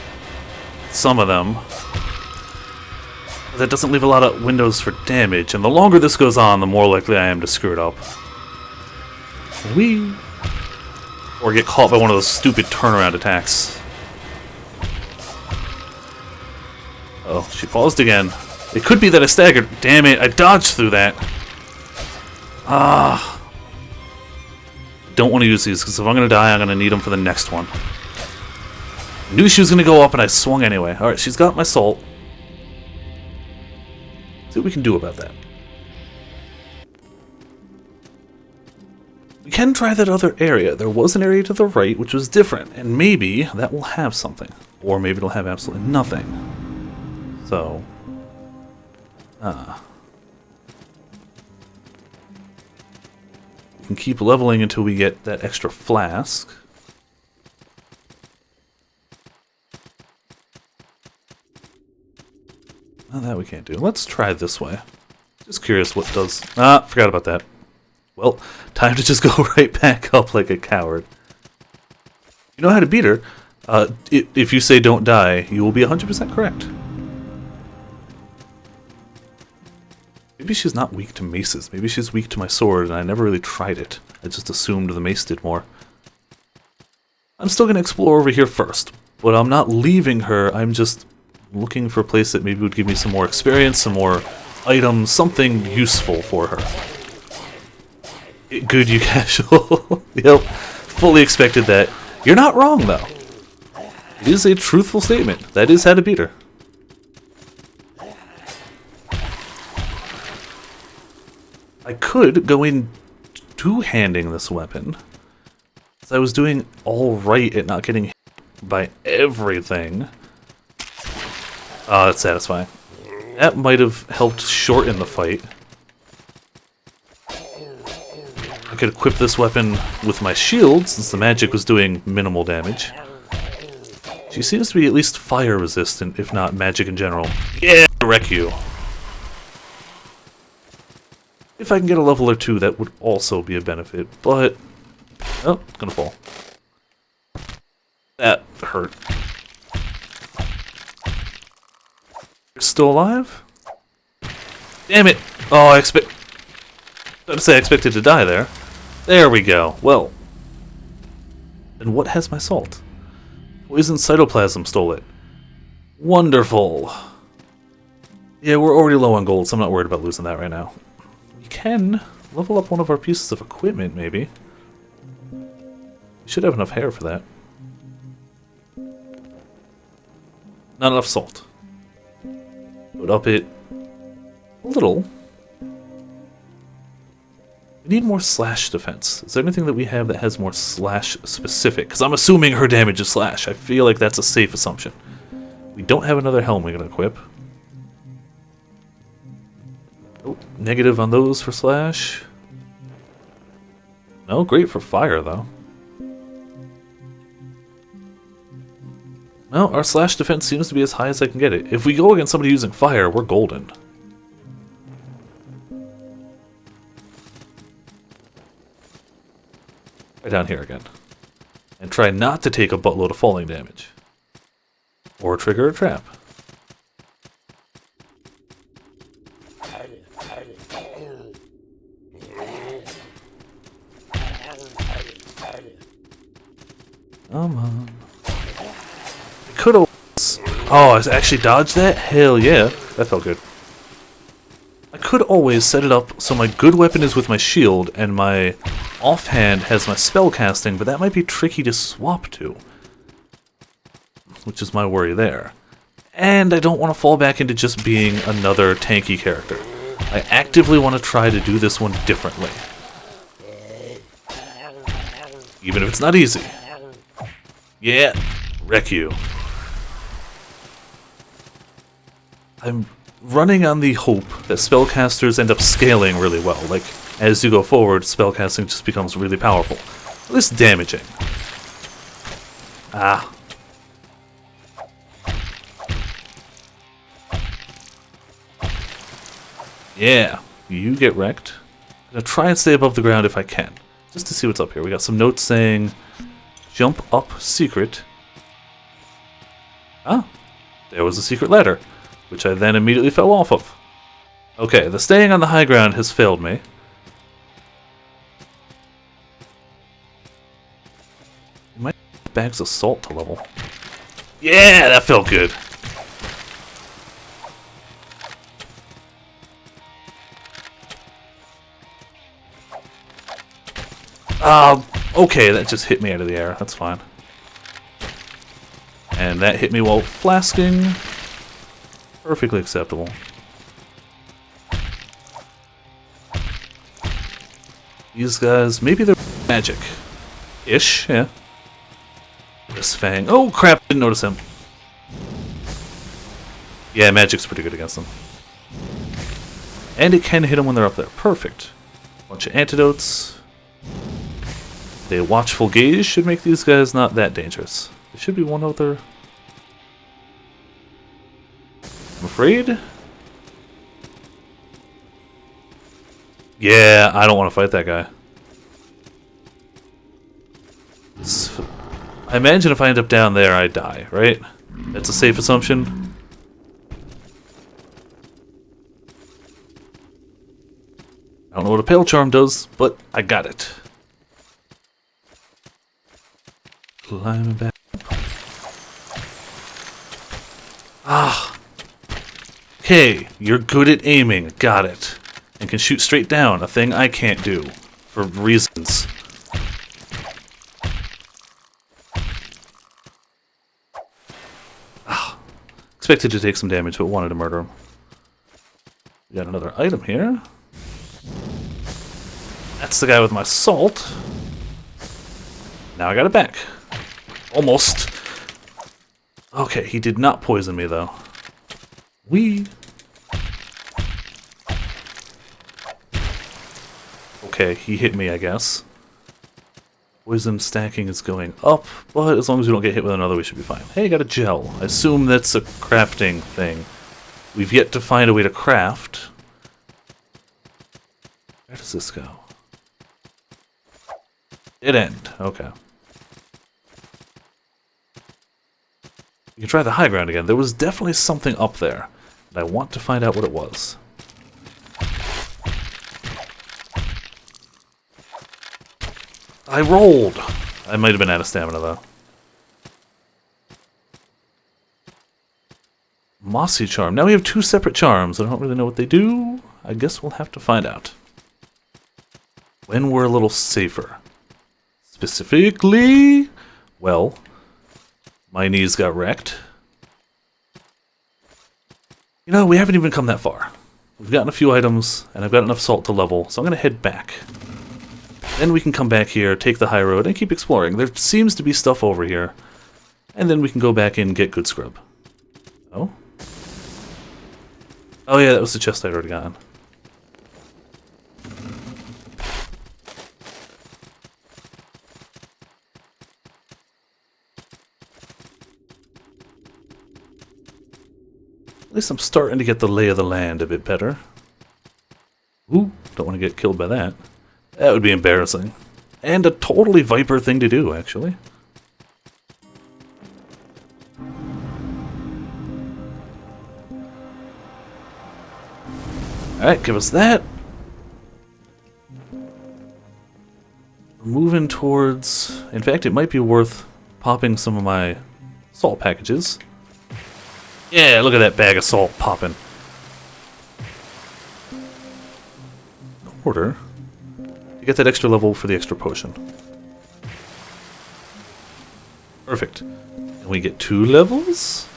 some of them. But that doesn't leave a lot of windows for damage, and the longer this goes on, the more likely I am to screw it up. Whee! Or get caught by one of those stupid turnaround attacks. Oh, she paused again. It could be that I staggered. Damn it, I dodged through that. Ah. Don't want to use these, because if I'm going to die, I'm going to need them for the next one. Knew she was going to go up, and I swung anyway. Alright, she's got my salt. See what we can do about that. We can try that other area. There was an area to the right, which was different, and maybe that will have something. Or maybe it'll have absolutely nothing. So... we can keep leveling until we get that extra flask. Oh, that we can't do. Let's try this way. Just curious what does... Ah, forgot about that. Well, time to just go right back up like a coward. You know how to beat her. If you say don't die, you will be 100% correct. Maybe she's not weak to maces. Maybe she's weak to my sword, and I never really tried it. I just assumed the mace did more. I'm still going to explore over here first, but I'm not leaving her. I'm just looking for a place that maybe would give me some more experience, some more items, something useful for her. Good, you casual. Yep, fully expected that. You're not wrong, though. It is a truthful statement. That is how to beat her. I could go in two-handing this weapon. So I was doing alright at not getting hit by everything. Oh, that's satisfying. That might have helped shorten the fight. I could equip this weapon with my shield, since the magic was doing minimal damage. She seems to be at least fire resistant, if not magic in general. Yeah, wreck you. If I can get a level or two, that would also be a benefit, but... oh, it's gonna fall. That hurt. You're still alive? Damn it! Oh, I expected to die there. There we go. Well. And what has my salt? Poison cytoplasm stole it. Wonderful. Yeah, we're already low on gold, so I'm not worried about losing that right now. We can level up one of our pieces of equipment, maybe. We should have enough hair for that. Not enough salt. Would up it a little. We need more slash defense. Is there anything that we have that has more slash specific? Because I'm assuming her damage is slash. I feel like that's a safe assumption. We don't have another helm we can equip. Oh, negative on those for slash. No, great for fire though. Well, our slash defense seems to be as high as I can get it. If we go against somebody using fire, we're golden. Right down here again. And try not to take a buttload of falling damage. Or trigger a trap. Come on. I could have... Oh, I actually dodged that? Hell yeah. That felt good. I could always set it up so my good weapon is with my shield and my offhand has my spell casting, but that might be tricky to swap to. Which is my worry there. And I don't want to fall back into just being another tanky character. I actively want to try to do this one differently. Even if it's not easy. Yeah, wreck you. I'm running on the hope that spellcasters end up scaling really well. Like, as you go forward, spellcasting just becomes really powerful. At least damaging. Ah. Yeah, you get wrecked. I'm gonna try and stay above the ground if I can. Just to see what's up here. We got some notes saying, jump up secret. Ah, there was a secret ladder, which I then immediately fell off of. Okay, the staying on the high ground has failed me. We might have bags of salt to level. Yeah, that felt good. Okay, that just hit me out of the air. That's fine. And that hit me while flasking. Perfectly acceptable. These guys, maybe they're magic-ish, yeah. This Fang. Oh crap, didn't notice him. Yeah, magic's pretty good against them. And it can hit them when they're up there. Perfect. Bunch of antidotes. A watchful gaze should make these guys not that dangerous. There should be one other. I'm afraid. Yeah, I don't want to fight that guy. I imagine if I end up down there, I die, right? That's a safe assumption. I don't know what a Pale Charm does, but I got it. Climbing back. Ah. Okay, you're good at aiming. Got it. And can shoot straight down, a thing I can't do. For reasons. Ah. Expected to take some damage, but wanted to murder him. We got another item here. That's the guy with my salt. Now I got it back. Almost. Okay, he did not poison me, though. Okay, he hit me, I guess. Poison stacking is going up, but as long as we don't get hit with another, we should be fine. Hey, got a gel. I assume that's a crafting thing. We've yet to find a way to craft. Where does this go? Dead end. Okay. You can try the high ground again. There was definitely something up there, and I want to find out what it was. I rolled! I might have been out of stamina, though. Mossy Charm. Now we have 2 separate charms. I don't really know what they do. I guess we'll have to find out. When we're a little safer. Specifically, well, my knees got wrecked. You know, we haven't even come that far. We've gotten a few items, and I've got enough salt to level, so I'm going to head back. Then we can come back here, take the high road, and keep exploring. There seems to be stuff over here. And then we can go back and get good scrub. Oh? Oh yeah, that was the chest I'd already gotten. At least I'm starting to get the lay of the land a bit better. Ooh, don't want to get killed by that. That would be embarrassing. And a totally Viper thing to do, actually. Alright, give us that. We're moving towards... In fact, it might be worth popping some of my salt packages. Yeah, look at that bag of salt popping. Order. You get that extra level for the extra potion. Perfect. And we get 2 levels?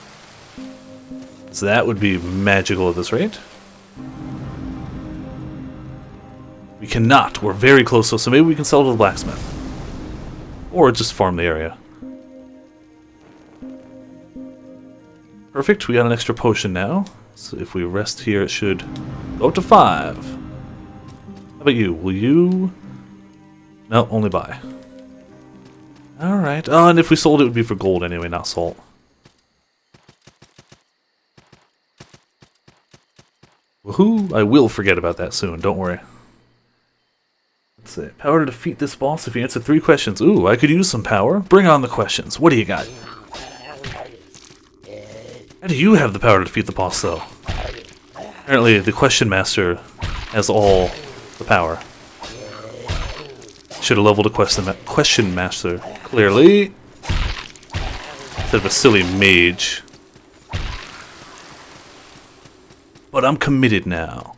So that would be magical at this rate. We cannot. We're very close, so maybe we can sell to the blacksmith. Or just farm the area. Perfect, we got an extra potion now. So if we rest here, it should go up to 5. How about you? Will you... No, only buy. Alright. Oh, and if we sold it, it would be for gold anyway, not salt. Woohoo! I will forget about that soon, don't worry. Let's see. Power to defeat this boss if you answer 3 questions. Ooh, I could use some power. Bring on the questions. What do you got? How do you have the power to defeat the boss, though? Apparently, the Question Master has all the power. Should have leveled a Question Master, clearly. Instead of a silly mage. But I'm committed now.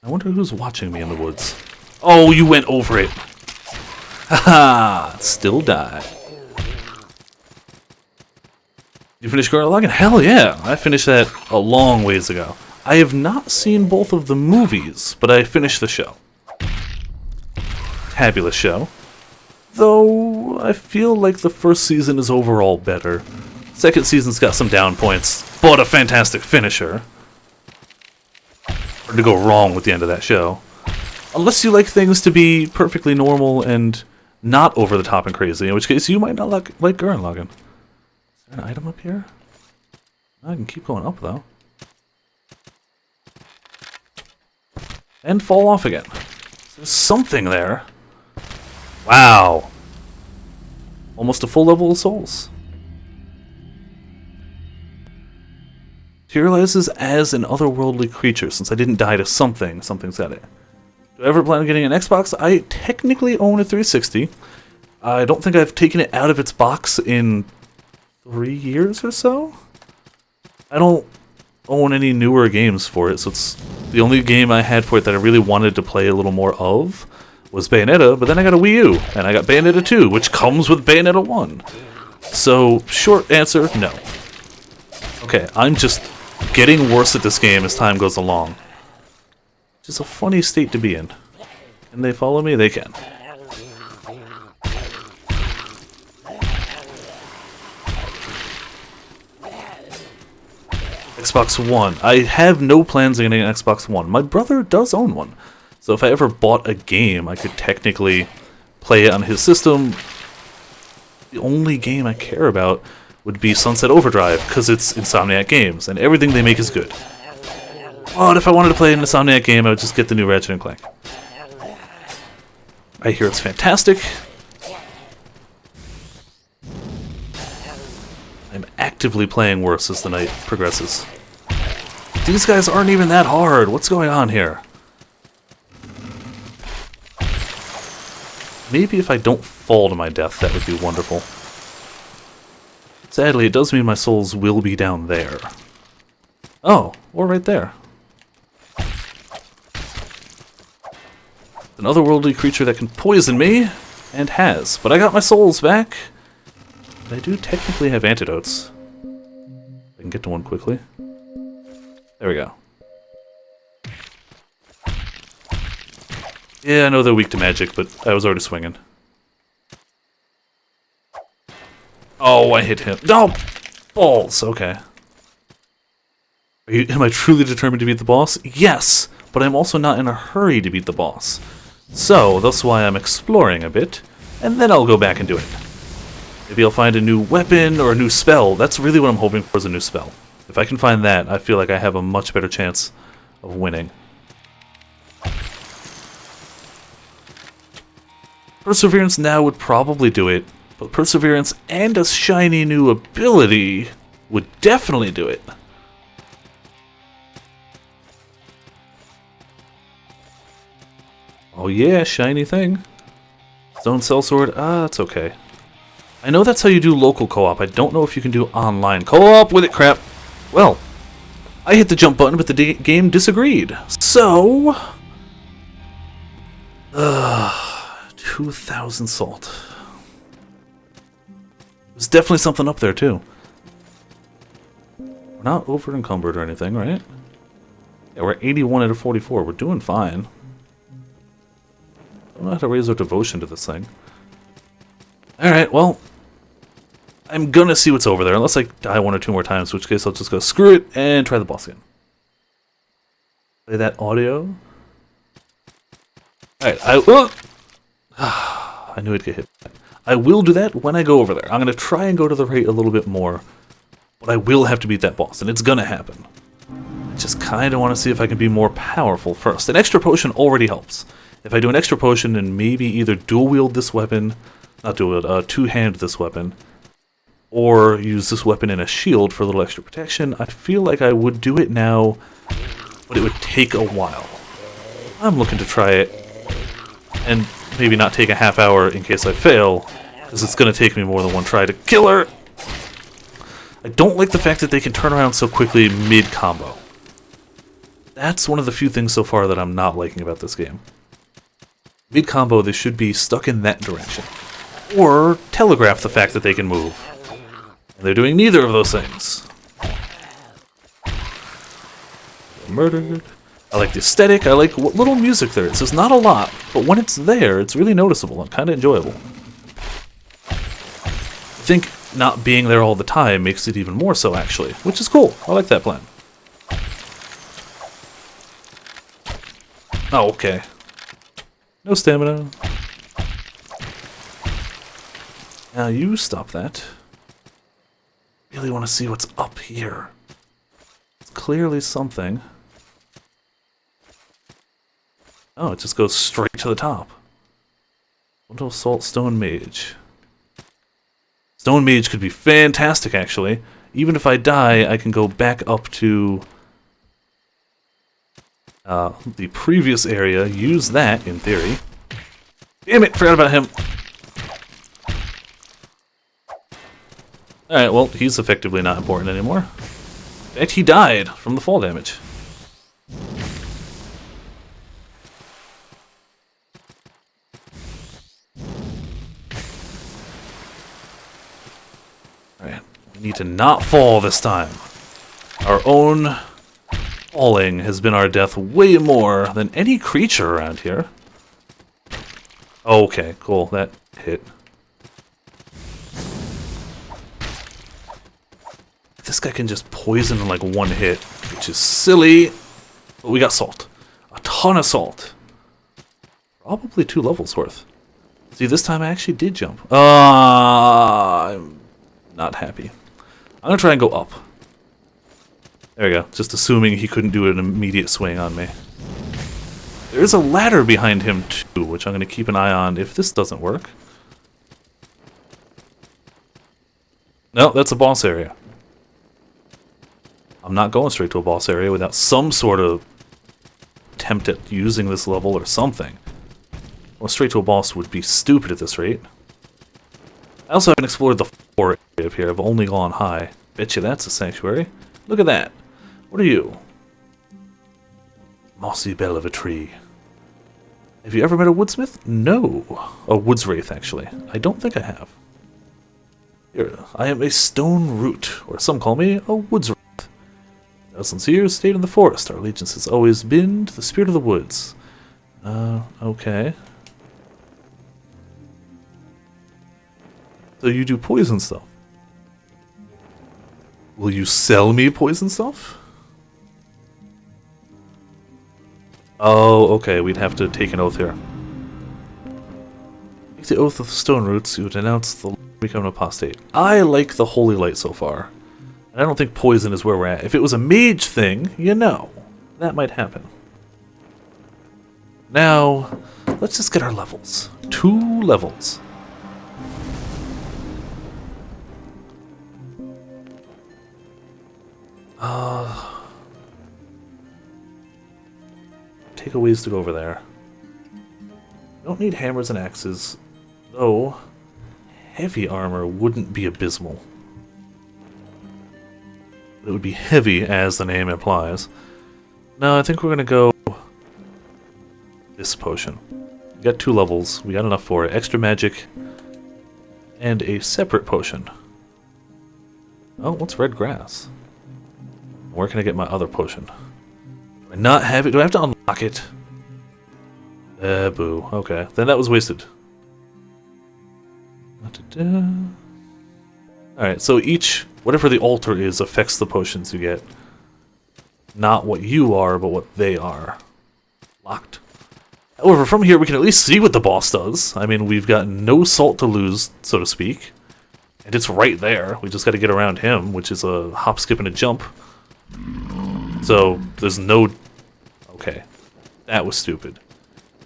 I wonder who's watching me in the woods. Oh, you went over it. Haha, still die. You finished Gurren Lagann? Hell yeah! I finished that a long ways ago. I have not seen both of the movies, but I finished the show. Fabulous show. Though, I feel like the first season is overall better. Second season's got some down points, but a fantastic finisher. Hard to go wrong with the end of that show. Unless you like things to be perfectly normal and not over the top and crazy, in which case you might not like Gurren Lagann. Is there an item up here? I can keep going up, though. And fall off again. There's something there. Wow. Almost a full level of souls. Materializes as an otherworldly creature. Since I didn't die to something, something's got it. Do I ever plan on getting an Xbox? I technically own a 360. I don't think I've taken it out of its box in 3 years or so. I don't own any newer games for it, so it's the only game I had for it that I really wanted to play a little more of was Bayonetta, but then I got a Wii U, and I got Bayonetta 2, which comes with Bayonetta 1. So, short answer, no. Okay, I'm just getting worse at this game as time goes along. Which is a funny state to be in. Can they follow me? They can. Xbox One. I have no plans on getting an Xbox One. My brother does own one. So if I ever bought a game, I could technically play it on his system. The only game I care about would be Sunset Overdrive, because it's Insomniac Games, and everything they make is good. But if I wanted to play an Insomniac game, I would just get the new Ratchet & Clank. I hear it's fantastic. I'm actively playing worse as the night progresses. These guys aren't even that hard. What's going on here? Maybe if I don't fall to my death, that would be wonderful. Sadly, it does mean my souls will be down there. Oh, or right there. An otherworldly creature that can poison me, and has. But I got my souls back. I do technically have antidotes. I can get to one quickly. There we go. Yeah, I know they're weak to magic, but I was already swinging. Oh, I hit him. No! Balls! Okay. Am I truly determined to beat the boss? Yes! But I'm also not in a hurry to beat the boss. So, that's why I'm exploring a bit, and then I'll go back and do it. Maybe I'll find a new weapon or a new spell. That's really what I'm hoping for, is a new spell. If I can find that, I feel like I have a much better chance of winning. Perseverance now would probably do it, but Perseverance and a shiny new ability would definitely do it. Oh yeah, shiny thing. Stone Sellsword, that's okay. I know that's how you do local co-op. I don't know if you can do online co-op with it, crap. Well, I hit the jump button, but the game disagreed. So... 2,000 salt. There's definitely something up there, too. We're not over encumbered or anything, right? Yeah, we're 81 out of 44. We're doing fine. Don't know how to raise our devotion to this thing. Alright, well... I'm gonna see what's over there, unless I die one or two more times, in which case I'll just go screw it and try the boss again. Play that audio. Alright, I knew I'd get hit. I will do that when I go over there. I'm gonna try and go to the right a little bit more, but I will have to beat that boss, and it's gonna happen. I just kinda want to see if I can be more powerful first. An extra potion already helps. If I do an extra potion and maybe either dual wield this weapon, not dual wield, two-hand this weapon, or use this weapon in a shield for a little extra protection, I feel like I would do it now, but it would take a while. I'm looking to try it, and maybe not take a half hour in case I fail, because it's going to take me more than one try to kill her. I don't like the fact that they can turn around so quickly mid-combo. That's one of the few things so far that I'm not liking about this game. Mid-combo, they should be stuck in that direction, or telegraph the fact that they can move. They're doing neither of those things. Murdered. I like the aesthetic. I like what little music there is. There's not a lot, but when it's there, it's really noticeable and kind of enjoyable. I think not being there all the time makes it even more so, actually, which is cool. I like that plan. Oh, okay. No stamina. Now you stop that. Really want to see what's up here. It's clearly something. Oh, it just goes straight to the top. Little Salt Stone Mage. Stone Mage could be fantastic, actually. Even if I die, I can go back up to the previous area, use that, in theory. Damn it, forgot about him. Alright, well, he's effectively not important anymore. In fact, he died from the fall damage. Alright, we need to not fall this time. Our own falling has been our death way more than any creature around here. Okay, cool, that hit. This guy can just poison in like one hit, which is silly. But we got salt. A ton of salt. Probably 2 levels worth. See, this time I actually did jump. I'm not happy. I'm going to try and go up. There we go. Just assuming he couldn't do an immediate swing on me. There is a ladder behind him too, which I'm going to keep an eye on if this doesn't work. No, that's a boss area. I'm not going straight to a boss area without some sort of attempt at using this level or something. Going straight to a boss would be stupid at this rate. I also haven't explored the floor area up here. I've only gone high. Bet you that's a sanctuary. Look at that. What are you? Mossy bell of a tree. Have you ever met a woodsmith? No. A woods wraith, actually. I don't think I have. Here, I am a stone root, or some call me a woods wraith. Thousands of years stayed in the forest. Our allegiance has always been to the spirit of the woods. Okay. So you do poison stuff. Will you sell me poison stuff? Oh, okay, we'd have to take an oath here. Take the oath of the stone roots, you would denounce the become an apostate. I like the holy light so far. And I don't think poison is where we're at. If it was a mage thing, you know, that might happen. Now, let's just get our levels. 2 levels. Take a ways to go over there. Don't need hammers and axes, though heavy armor wouldn't be abysmal. It would be heavy, as the name implies. No, I think we're gonna go this potion. We got 2 levels, we got enough for it. Extra magic and a separate potion. Oh, what's red grass? Where can I get my other potion? Do I not have it? Do I have to unlock it? Boo. Okay, then that was wasted. Alright, so each, whatever the altar is, affects the potions you get. Not what you are, but what they are. Locked. However, from here we can at least see what the boss does. I mean, we've got no salt to lose, so to speak. And it's right there. We just gotta get around him, which is a hop, skip, and a jump. So, there's no... Okay. That was stupid.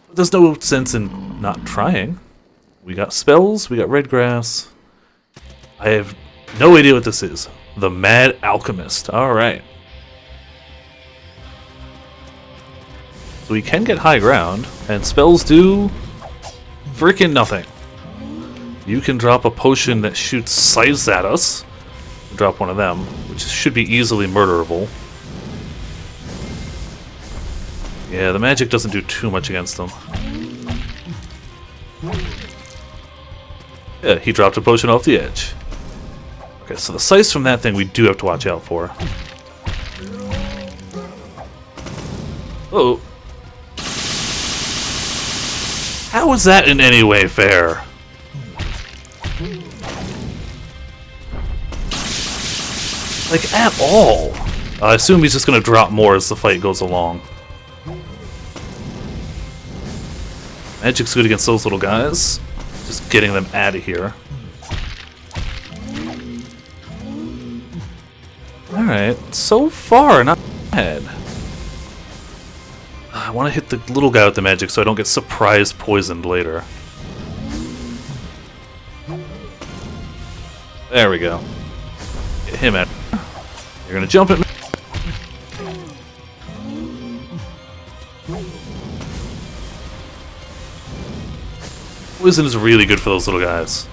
But there's no sense in not trying. We got spells, we got red grass. I have no idea what this is. The Mad Alchemist. Alright. So we can get high ground, and spells do... freaking nothing. You can drop a potion that shoots scythes at us. Drop one of them, which should be easily murderable. Yeah, the magic doesn't do too much against them. Yeah, he dropped a potion off the edge. Okay, so the scythes from that thing we do have to watch out for. Oh. How is that in any way fair? Like, at all. I assume he's just gonna drop more as the fight goes along. Magic's good against those little guys. Just getting them out of here. Alright, so far, not bad. I want to hit the little guy with the magic so I don't get surprise poisoned later. There we go. Get him out. You're gonna jump at me. Poison is really good for those little guys.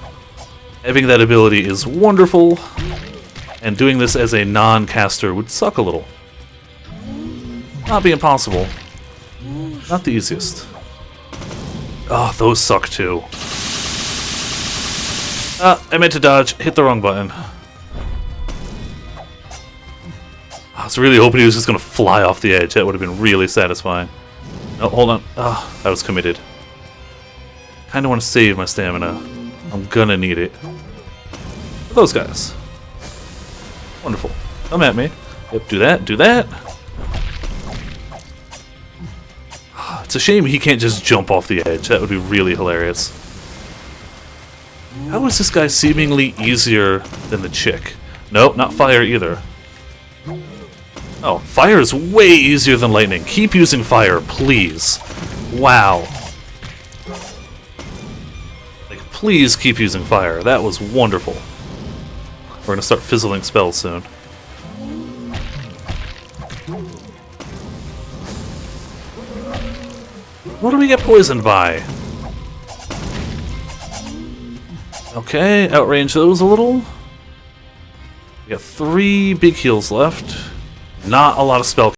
Having that ability is wonderful, and doing this as a non-caster would suck a little. Not be impossible. Not the easiest. Oh, those suck too. I meant to dodge. Hit the wrong button. I was really hoping he was just going to fly off the edge. That would have been really satisfying. No, hold on. Ah, I was committed. Kind of want to save my stamina. I'm gonna need it. For those guys. Wonderful. Come at me. Yep, do that, do that. It's a shame he can't just jump off the edge. That would be really hilarious. How is this guy seemingly easier than the chick? Nope, not fire either. Oh, fire is way easier than lightning. Keep using fire, please. Wow. Like, please keep using fire. That was wonderful. We're gonna start fizzling spells soon. What do we get poisoned by? Okay, outrange those a little. We got 3 big heals left. Not a lot of spell